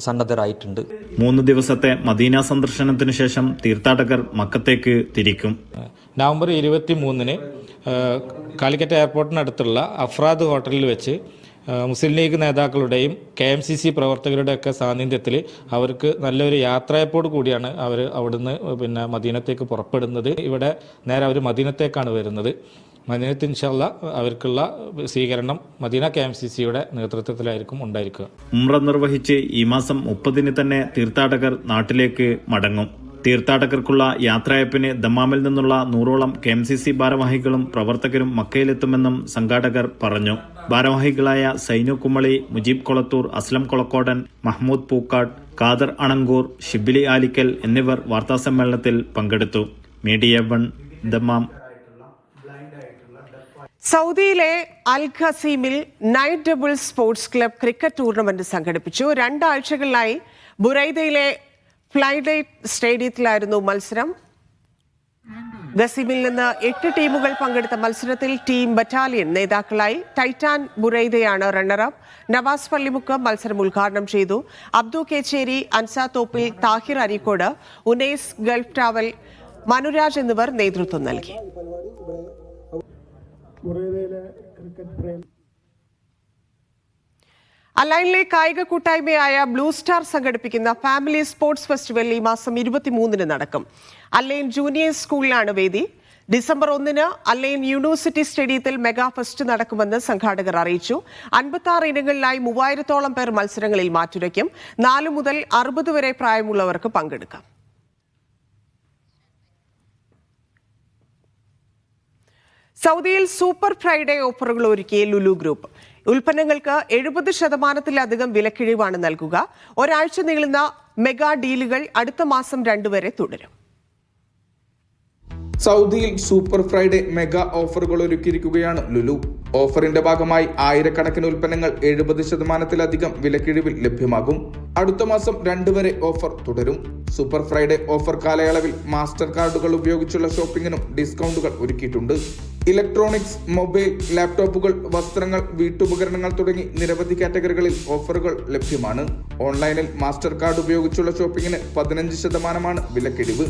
സന്നദ്ധരായിട്ടുണ്ട്. 3 ദിവസത്തെ മദീന സന്ദർശനത്തിന് ശേഷം തീർത്ഥാടകർ മക്കത്തേക്ക് തിരിക്കും. നവംബർ 23-ന് കാലിക്കറ്റ് എയർപോർട്ടിനടുത്തുള്ള അഫ്രാദ് ഹോട്ടലിൽ വെച്ച് മുസ്ലിം ലീഗ് നേതാക്കളുടെയും KMCC പ്രവർത്തകരുടെയൊക്കെ സാന്നിധ്യത്തിൽ അവർക്ക് നല്ലൊരു യാത്രയപ്പോട് കൂടിയാണ് അവർ അവിടുന്ന് മദീനത്തേക്ക് പുറപ്പെടുന്നത്. ഇവിടെ നേരെ അവർ മദീനത്തേക്കാണ് വരുന്നത്. മദീനത്ത് ഇൻഷാ അല്ലാഹ് അവർക്കുള്ള സ്വീകരണം മദീന KMCCയുടെ നേതൃത്വത്തിലായിരിക്കും ഉണ്ടായിരിക്കുക. ഉംറ നിർവഹിച്ച് ഈ മാസം 30-ന് തന്നെ തീർത്ഥാടകർ നാട്ടിലേക്ക് മടങ്ങും. തീർത്ഥാടകർക്കുള്ള യാത്രയപ്പിന് ദമാമിൽ നിന്നുള്ള 100ഓളം KMCC ഭാരവാഹികളും പ്രവർത്തകരും മക്കയിലെത്തുമെന്നും സംഘാടകർ പറഞ്ഞു. ഭാരവാഹികളായ സൈനു കുമളി, മുജീബ് കൊളത്തൂർ, അസ്ലം കൊളക്കോടൻ, മഹ്മൂദ് പൂക്കാട്, ഖാദർ അണങ്കൂർ, ഷിബിലി ആലിക്കൽ എന്നിവർ വാർത്താസമ്മേളനത്തിൽ പങ്കെടുത്തു. Media 1 Dammam. സൗദിയിലെ അൽ ഖസീമിൽ night double sports club cricket tournament സംഘടിപ്പിച്ചു. 2 ആഴ്ചകളിലായി ബുറൈദയിലെ ഫ്ലൈഡൈറ്റ് സ്റ്റേഡിയത്തിലായിരുന്നു മത്സരം. ഖസീമിൽ നിന്ന് 8 ടീമുകൾ പങ്കെടുത്ത മത്സരത്തിൽ ടീം ബറ്റാലിയൻ നേതാക്കളായി. ടൈറ്റാൻ ബുറൈദയാണ് റണ്ണറപ്പ്. നവാസ് പള്ളിമുക്ക് മത്സരം ഉദ്ഘാടനം ചെയ്തു. അബ്ദു കേച്ചേരി, അൻസാ തോപ്പിൽ, താഹിർ അരീക്കോട്, ഉനൈസ് ഗൾഫ് ട്രാവൽ, മനുരാജ് എന്നിവർ നേതൃത്വം നൽകി. അലൈനിലെ കായിക കൂട്ടായ്മയായ ബ്ലൂ സ്റ്റാർ സംഘടിപ്പിക്കുന്ന ഫാമിലി സ്പോർട്സ് ഫെസ്റ്റിവൽ ഈ മാസം 23-ന് നടക്കും. അലൈൻ ജൂനിയർ സ്കൂളിലാണ് വേദി. ഡിസംബർ 1-ന് അലൈൻ യൂണിവേഴ്സിറ്റി സ്റ്റേഡിയത്തിൽ മെഗാ ഫെസ്റ്റ് നടക്കുമെന്ന് സംഘാടകർ അറിയിച്ചു. 56 ഇനങ്ങളിലായി 3000-ഓളം പേർ മത്സരങ്ങളിൽ മാറ്റുരയ്ക്കും. 4 മുതൽ 60 വരെ പ്രായമുള്ളവർക്ക് പങ്കെടുക്കാം. സൗദിയിൽ സൂപ്പർ ഫ്രൈഡേ ഓഫറുകൾ ഒരുക്കിയ ലുലു ഗ്രൂപ്പ്. ഉൽപ്പന്നങ്ങൾക്ക് 70% വിലക്കിഴിവാണ് നൽകുക. ഒരാഴ്ച നീളുന്ന മെഗാ ഡീലുകൾ അടുത്ത മാസം 2 വരെ തുടരും. സൗദിയിൽ സൂപ്പർ ഫ്രൈഡേ മെഗാ ഓഫറുകൾ ഒരുക്കിയിരിക്കുകയാണ് ലുലു. ഓഫറിന്റെ ഭാഗമായി ആയിരക്കണക്കിന് ഉൽപ്പന്നങ്ങൾ 70% വിലക്കിഴിവിൽ ലഭ്യമാകും. അടുത്ത മാസം 2 വരെ ഓഫർ തുടരും. സൂപ്പർ ഫ്രൈഡേ ഓഫർ കാലയളവിൽ മാസ്റ്റർ കാർഡുകൾ ഉപയോഗിച്ചുള്ള ഷോപ്പിംഗിനും ഡിസ്കൗണ്ടുകൾ ഒരുക്കിയിട്ടുണ്ട്. ഇലക്ട്രോണിക്സ്, മൊബൈൽ, ലാപ്ടോപ്പുകൾ, വസ്ത്രങ്ങൾ, വീട്ടുപകരണങ്ങൾ തുടങ്ങി നിരവധി കാറ്റഗറികളിൽ ഓഫറുകൾ ലഭ്യമാണ്. ഓൺലൈനിൽ മാസ്റ്റർ കാർഡ് ഉപയോഗിച്ചുള്ള ഷോപ്പിംഗിന് 15% വിലക്കിഴിവ്.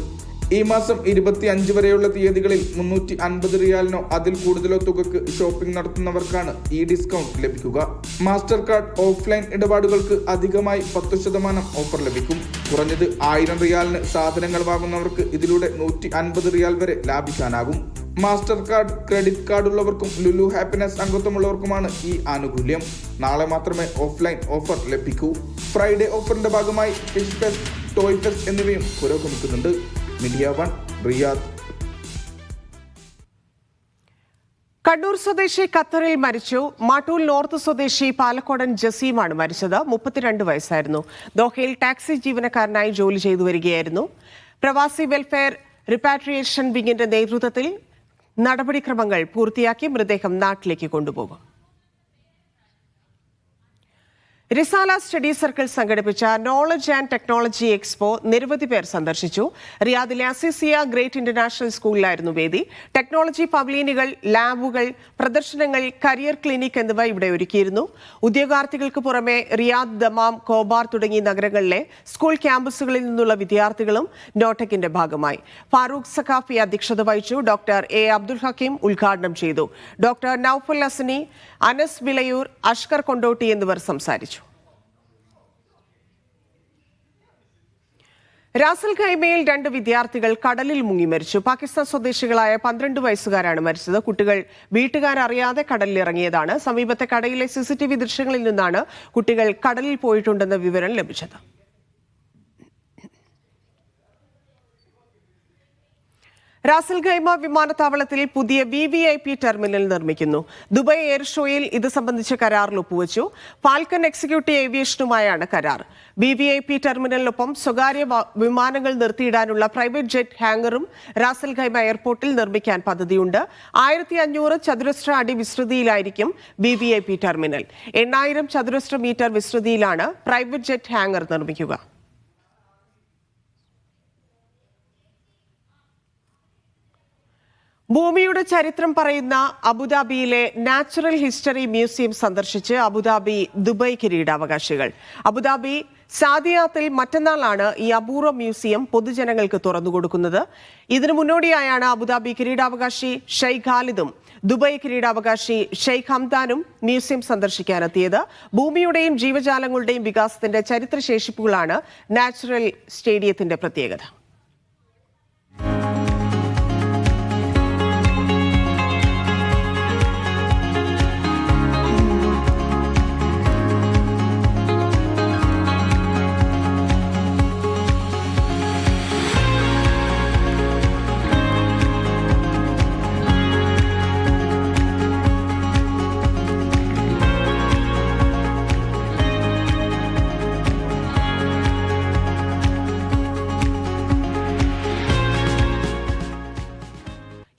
ഈ മാസം 25 വരെയുള്ള തീയതികളിൽ 350 റിയാലിനോ അതിൽ കൂടുതലോ തുകക്ക് ഷോപ്പിംഗ് നടത്തുന്നവർക്കാണ് ഈ ഡിസ്കൗണ്ട് ലഭിക്കുക. മാസ്റ്റർ കാർഡ് ഓഫ്ലൈൻ ഇടപാടുകൾക്ക് അധികമായി 10% ഓഫർ ലഭിക്കും. കുറഞ്ഞത് 1000 റിയാലിന് സാധനങ്ങൾ വാങ്ങുന്നവർക്ക് ഇതിലൂടെ 150 റിയാൽ വരെ ലാഭിക്കാനാകും. മാസ്റ്റർ കാർഡ്, ക്രെഡിറ്റ് കാർഡ് ഉള്ളവർക്കും ലുലു ഹാപ്പിനെസ് അംഗത്വമുള്ളവർക്കുമാണ് ഈ ആനുകൂല്യം. നാളെ മാത്രമേ ഓഫ്ലൈൻ ഓഫർ ലഭിക്കൂ. ഫ്രൈഡേ ഓഫറിന്റെ ഭാഗമായി ഫിഷ് ഫെസ്റ്റ്, ടോയ് ഫെസ്റ്റ് എന്നിവയും പുരോഗമിക്കുന്നുണ്ട്. Media 1 Riyadh. കണ്ണൂർ സ്വദേശി ഖത്തറിൽ മരിച്ചു. മാട്ടൂൽ നോർത്ത് സ്വദേശി പാലക്കോടൻ ജസീമാണ് മരിച്ചത്. 32 വയസ്സായിരുന്നു. ദോഹയിൽ ടാക്സി ജീവനക്കാരനായി ജോലി ചെയ്തു വരികയായിരുന്നു. പ്രവാസി വെൽഫെയർ റിപ്പാട്രിയേഷൻ വിങ്ങിന്റെ നേതൃത്വത്തിൽ നടപടിക്രമങ്ങൾ പൂർത്തിയാക്കി മൃതദേഹം നാട്ടിലേക്ക് കൊണ്ടുപോകും. റിസാല സ്റ്റഡി സർക്കിൾ സംഘടിപ്പിച്ച നോളജ് ആൻഡ് ടെക്നോളജി എക്സ്പോ നിരവധി പേർ സന്ദർശിച്ചു. റിയാദിലെ അസിസിയ ഗ്രേറ്റ് ഇന്റർനാഷണൽ സ്കൂളിലായിരുന്നു വേദി. ടെക്നോളജി പവലിയനുകൾ, ലാബുകൾ, പ്രദർശനങ്ങൾ, കരിയർ ക്ലിനിക് എന്നിവ ഇവിടെ ഒരുക്കിയിരുന്നു. ഉദ്യോഗാർത്ഥികൾക്ക് പുറമെ റിയാദ്, ദമാം, കോബാർ തുടങ്ങിയ നഗരങ്ങളിലെ സ്കൂൾ ക്യാമ്പസുകളിൽ നിന്നുള്ള വിദ്യാർത്ഥികളും നോടെക്കിന്റെ ഭാഗമായി. ഫാറൂഖ് സഖാഫി അധ്യക്ഷത വഹിച്ചു. ഡോക്ടർ എ അബ്ദുൽ ഹക്കീം ഉദ്ഘാടനം ചെയ്തു. ഡോക്ടർ നൌഫൽ ഹസനി, അനസ് വിളയൂർ, അഷ്കർ കൊണ്ടോട്ടി എന്നിവർ സംസാരിച്ചു. റാസൽ ഖൈമയിൽ 2 വിദ്യാർത്ഥികൾ കടലിൽ മുങ്ങി മരിച്ചു. പാകിസ്ഥാൻ സ്വദേശികളായ 12 വയസ്സുകാരാണ് മരിച്ചത്. കുട്ടികൾ വീട്ടുകാരറിയാതെ കടലിലിറങ്ങിയതാണ്. സമീപത്തെ കടയിലെ CCTV ദൃശ്യങ്ങളിൽ നിന്നാണ് കുട്ടികൾ കടലിൽ പോയിട്ടുണ്ടെന്ന വിവരം ലഭിച്ചത്. റാസൽ ഖൈമ വിമാനത്താവളത്തിൽ പുതിയ VVIP ടെർമിനൽ നിർമ്മിക്കുന്നു. ദുബായ് എയർ ഷോയിൽ ഇത് സംബന്ധിച്ച കരാറിൽ ഒപ്പുവച്ചു. ഫാൽക്കൺ എക്സിക്യൂട്ടീവ് ഏവിയേഷനുമായാണ് കരാർ. VVIP ടെർമിനലിനൊപ്പം സ്വകാര്യ വിമാനങ്ങൾ നിർത്തിയിടാനുള്ള പ്രൈവറ്റ് ജെറ്റ് ഹാങ്ങറും റാസൽ ഖൈമ എയർപോർട്ടിൽ നിർമ്മിക്കാൻ പദ്ധതിയുണ്ട്. 1500 ചതുരശ്ര അടി വിസ്തൃതിയിലായിരിക്കും VVIP ടെർമിനൽ. 8000 ചതുരശ്ര മീറ്റർ വിസ്തൃതിയിലാണ് പ്രൈവറ്റ് ജെറ്റ് ഹാങ്ങർ നിർമ്മിക്കുക. ഭൂമിയുടെ ചരിത്രം പറയുന്ന അബുദാബിയിലെ നാച്ചുറൽ ഹിസ്റ്ററി മ്യൂസിയം സന്ദർശിച്ച് അബുദാബി ദുബായ് കിരീടാവകാശികൾ. അബുദാബി സാദിയാത്തിൽ മറ്റന്നാളാണ് ഈ അപൂർവ മ്യൂസിയം പൊതുജനങ്ങൾക്ക് തുറന്നുകൊടുക്കുന്നത്. ഇതിനു മുന്നോടിയായാണ് അബുദാബി കിരീടാവകാശി ഷെയ്ഖ് ഖാലിദും ദുബായ് കിരീടാവകാശി ഷെയ്ഖ് ഹംദാനും മ്യൂസിയം സന്ദർശിക്കാനെത്തിയത്. ഭൂമിയുടെയും ജീവജാലങ്ങളുടെയും വികാസത്തിന്റെ ചരിത്രശേഷിപ്പുകളാണ് നാച്ചുറൽ സ്റ്റേഡിയത്തിന്റെ പ്രത്യേകത.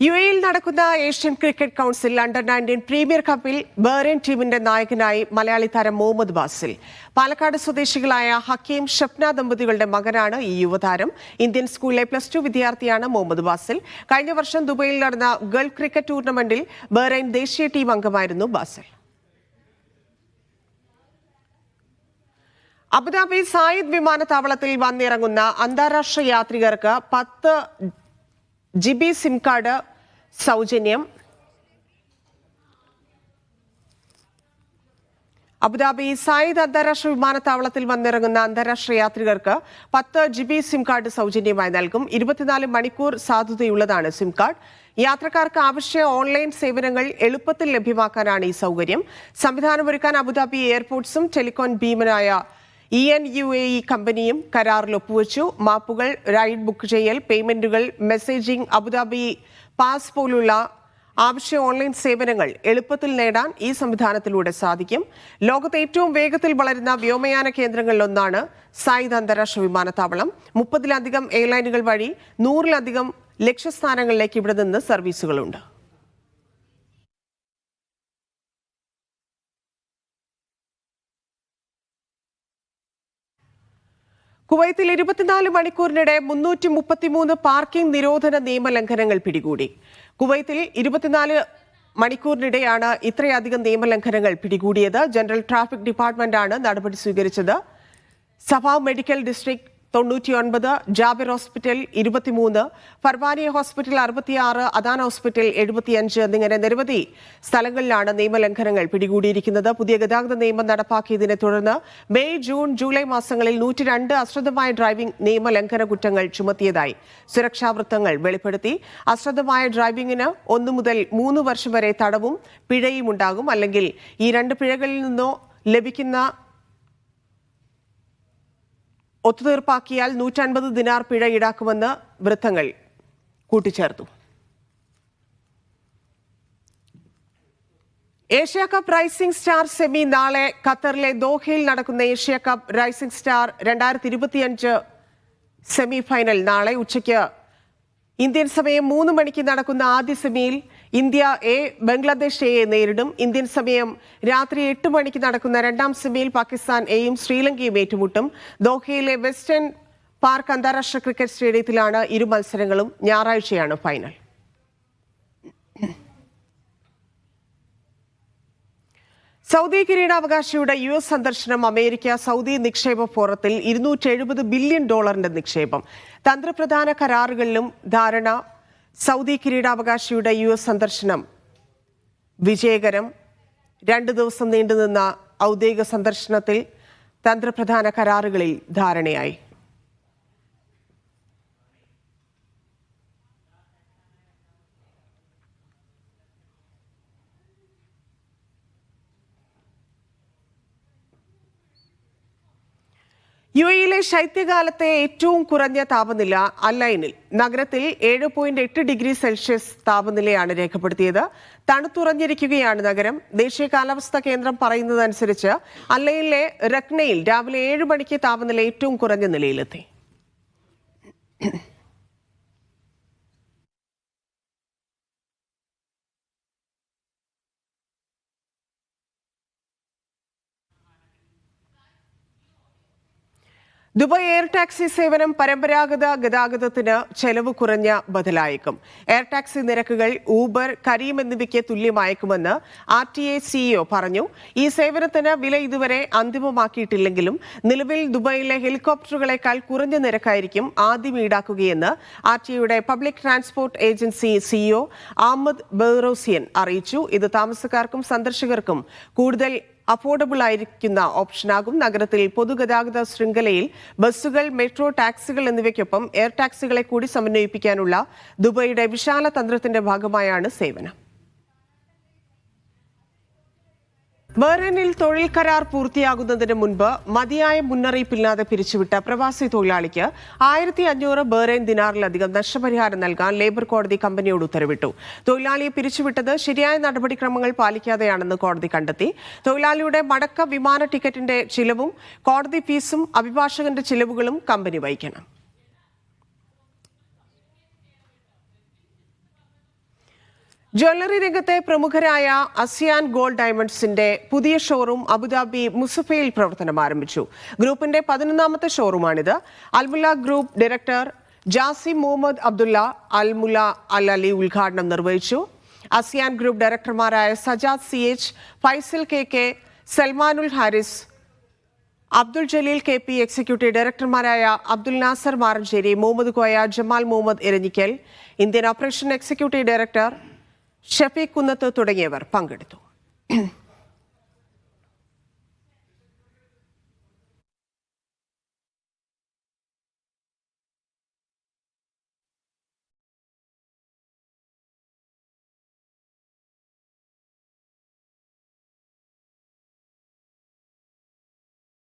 UAE നടക്കുന്ന Asian cricket council under-19 premier കപ്പിൽ ബഹ്റൈൻ ടീമിന്റെ നായകനായി മലയാളി താരം മുഹമ്മദ് ബാസിൽ. പാലക്കാട് സ്വദേശികളായ ഹക്കീം, ഷഫ്ന ദമ്പതികളുടെ മകനാണ് ഈ യുവതാരം. ഇന്ത്യൻ സ്കൂളിലെ +2 വിദ്യാർത്ഥിയാണ് മുഹമ്മദ് ബാസിൽ. കഴിഞ്ഞ വർഷം ദുബൈയിൽ നടന്ന ഗൾഫ് ക്രിക്കറ്റ് ടൂർണമെന്റിൽ ബഹ്റൈൻ ദേശീയ ടീം അംഗമായിരുന്നു ബാസിൽ. അബുദാബി സായിദ് വിമാനത്താവളത്തിൽ വന്നിറങ്ങുന്ന അന്താരാഷ്ട്ര യാത്രികർക്ക് 10 GB സിം കാർഡ് സൗജന്യം. അബുദാബി സായിദ് അന്താരാഷ്ട്ര വിമാനത്താവളത്തിൽ വന്നിറങ്ങുന്ന അന്താരാഷ്ട്ര യാത്രികർക്ക് 10 GB സിം കാർഡ് സൗജന്യമായി നൽകും. 24 മണിക്കൂർ സാധുതയുള്ളതാണ് സിം കാർഡ്. യാത്രക്കാർക്ക് ആവശ്യ ഓൺലൈൻ സേവനങ്ങൾ എളുപ്പത്തിൽ ലഭ്യമാക്കാനാണ് ഈ സൗകര്യം. സംവിധാനമൊരുക്കാൻ അബുദാബി എയർപോർട്ട്സും ടെലികോം ഭീമനായ ENUAE കമ്പനിയും കരാറിൽ ഒപ്പുവച്ചു. മാപ്പുകൾ, റൈഡ് ബുക്ക് ചെയ്യൽ, പേയ്മെന്റുകൾ, മെസ്സേജിംഗ്, അബുദാബി പാസ് പോലുള്ള ആവശ്യ ഓൺലൈൻ സേവനങ്ങൾ എളുപ്പത്തിൽ നേടാൻ ഈ സംവിധാനത്തിലൂടെ സാധിക്കും. ലോകത്തെ ഏറ്റവും വേഗത്തിൽ വളരുന്ന വ്യോമയാന കേന്ദ്രങ്ങളിലൊന്നാണ് സായിദ് അന്താരാഷ്ട്ര വിമാനത്താവളം. 30-ലധികം എയർലൈനുകൾ വഴി 100-ലധികം ലക്ഷ്യസ്ഥാനങ്ങളിലേക്ക് ഇവിടെ നിന്ന് സർവീസുകളുണ്ട്. കുവൈത്തിൽ 24 മണിക്കൂറിനിടെ 333 പാർക്കിംഗ് നിരോധന നിയമലംഘനങ്ങൾ പിടികൂടി. കുവൈത്തിൽ 24 മണിക്കൂറിനിടെയാണ് ഇത്രയധികം നിയമലംഘനങ്ങൾ പിടികൂടിയത്. ജനറൽ ട്രാഫിക് ഡിപ്പാർട്ട്മെന്റാണ് നടപടി സ്വീകരിച്ചത്. Safa medical district 99, Jabir hospital 23, Farwaniya hospital 66, Adan hospital 75 എന്നിങ്ങനെ നിരവധി സ്ഥലങ്ങളിലാണ് നിയമലംഘനങ്ങൾ പിടികൂടിയിരിക്കുന്നത്. പുതിയ ഗതാഗത നിയമം നടപ്പാക്കിയതിനെ തുടർന്ന് മെയ്, ജൂൺ, ജൂലൈ മാസങ്ങളിൽ 102 അശ്രദ്ധമായ ഡ്രൈവിംഗ് നിയമലംഘന കുറ്റങ്ങൾ ചുമത്തിയതായി സുരക്ഷാ വൃത്തങ്ങൾ വെളിപ്പെടുത്തി. അശ്രദ്ധമായ ഡ്രൈവിംഗിന് 1 മുതൽ 3 വർഷം വരെ തടവും പിഴയും ഉണ്ടാകും. അല്ലെങ്കിൽ ഈ 2 പിഴകളിൽ നിന്നോ ലഭിക്കുന്ന ഒത്തുതീർപ്പാക്കിയാൽ 150 ദിനാർ പിഴ ഈടാക്കുമെന്ന് വൃത്തങ്ങൾ കൂട്ടിച്ചേർത്തു. Asia cup rising star semi നാളെ ഖത്തറിലെ ദോഹയിൽ നടക്കുന്ന Asia cup rising star 2025 semi final നാളെ ഉച്ചയ്ക്ക് ഇന്ത്യൻ സമയം 3 മണിക്ക് നടക്കുന്ന ആദ്യ സെമിയിൽ ഇന്ത്യ എ ബംഗ്ലാദേശ് എയെ നേരിടും. ഇന്ത്യൻ സമയം രാത്രി 8 മണിക്ക് നടക്കുന്ന രണ്ടാം സെമിയിൽ പാകിസ്ഥാൻ എയും ശ്രീലങ്കയും ഏറ്റുമുട്ടും. ദോഹയിലെ വെസ്റ്റേൺ പാർക്ക് അന്താരാഷ്ട്ര ക്രിക്കറ്റ് സ്റ്റേഡിയത്തിലാണ് ഇരു മത്സരങ്ങളും. ഞായറാഴ്ചയാണ് ഫൈനൽ. സൗദി കിരീടാവകാശിയുടെ US സന്ദർശനം. അമേരിക്ക സൗദി നിക്ഷേപ ഫോറത്തിൽ $270 ബില്യൺ നിക്ഷേപം. തന്ത്രപ്രധാന കരാറുകളിലും ധാരണ. സൗദി കിരീടാവകാശിയുടെ US സന്ദർശനം വിജയകരം. 2 ദിവസം നീണ്ടുനിന്ന ഔദ്യോഗിക സന്ദർശനത്തിൽ തന്ത്രപ്രധാന കരാറുകളിൽ ധാരണയായി. UAE ശൈത്യകാലത്തെ ഏറ്റവും കുറഞ്ഞ താപനില അല്ലൈനിൽ. നഗരത്തിൽ 7.8 ഡിഗ്രി സെൽഷ്യസ് താപനിലയാണ് രേഖപ്പെടുത്തിയത്. തണുത്തുറഞ്ഞിരിക്കുകയാണ് നഗരം. ദേശീയ കാലാവസ്ഥാ കേന്ദ്രം പറയുന്നതനുസരിച്ച് അല്ലൈനിലെ റക്നയിൽ രാവിലെ 7 മണിക്ക് താപനില ഏറ്റവും കുറഞ്ഞ നിലയിലെത്തി. ദുബായ് എയർ ടാക്സി സേവനം പരമ്പരാഗത ഗതാഗതത്തിന് ചെലവ് കുറഞ്ഞ ബദലായേക്കും. എയർ ടാക്സി നിരക്കുകൾ ഊബർ, കരീം എന്നിവയ്ക്ക് തുല്യമായേക്കുമെന്ന് RTA CEO പറഞ്ഞു. ഈ സേവനത്തിന് വില ഇതുവരെ അന്തിമമാക്കിയിട്ടില്ലെങ്കിലും നിലവിൽ ദുബായിലെ ഹെലികോപ്റ്ററുകളെക്കാൾ കുറഞ്ഞ നിരക്കായിരിക്കും ആദ്യം ഈടാക്കുകയെന്ന് RTAയുടെ public transport agency CEO Ahmed Behroozian അറിയിച്ചു. ഇത് താമസക്കാർക്കും സന്ദർശകർക്കും കൂടുതൽ അഫോർഡബിൾ ആയിരിക്കുന്ന ഓപ്ഷനാകും. നഗരത്തിൽ പൊതുഗതാഗത ശൃംഖലയിൽ ബസ്സുകൾ, മെട്രോ, ടാക്സികൾ എന്നിവയ്ക്കൊപ്പം എയർ ടാക്സികളെ കൂടി സമന്വയിപ്പിക്കാനുള്ള ദുബായിയുടെ വിശാല തന്ത്രത്തിന്റെ ഭാഗമായാണ് സേവനം. ബഹ്റൈനിൽ തൊഴിൽ കരാർ പൂർത്തിയാകുന്നതിന് മുൻപ് മതിയായ മുന്നറിയിപ്പില്ലാതെ പിരിച്ചുവിട്ട പ്രവാസി തൊഴിലാളിക്ക് 1500 ബഹ്റൈൻ ദിനാറിലധികം നഷ്ടപരിഹാരം നൽകാൻ ലേബർ കോടതി കമ്പനിയോട് ഉത്തരവിട്ടു. തൊഴിലാളിയെ പിരിച്ചുവിട്ടത് ശരിയായ നടപടിക്രമങ്ങൾ പാലിക്കാതെയാണെന്ന് കോടതി കണ്ടെത്തി. തൊഴിലാളിയുടെ മടക്ക വിമാന ടിക്കറ്റിന്റെ ചിലവും കോടതി ഫീസും അഭിഭാഷകന്റെ ചിലവുകളും കമ്പനി വഹിക്കണം. ജ്വല്ലറി രംഗത്തെ പ്രമുഖരായ അസിയാൻ ഗോൾഡ് ഡയമണ്ട്സിന്റെ പുതിയ ഷോറൂം അബുദാബി മുസഫയിൽ പ്രവർത്തനം ആരംഭിച്ചു. ഗ്രൂപ്പിന്റെ 11ാമത്തെ ഷോറൂമാണിത്. Almulla group director Jassim Mohammed Abdulla Almulla Al Ali ഉദ്ഘാടനം നിർവഹിച്ചു. അസിയാൻ ഗ്രൂപ്പ് ഡയറക്ടർമാരായ Sajad CH, Faisal KK, Salmanul Haris, Abdul Jaleel KP, executive ഡയറക്ടർമാരായ Abdul Nasar Maranchery, Muhammad Koya, Jamal Muhammad Eranhikkal, Indian operation executive director Shafeeq Kunnath തുടങ്ങിയവർ പങ്കെടുത്തു.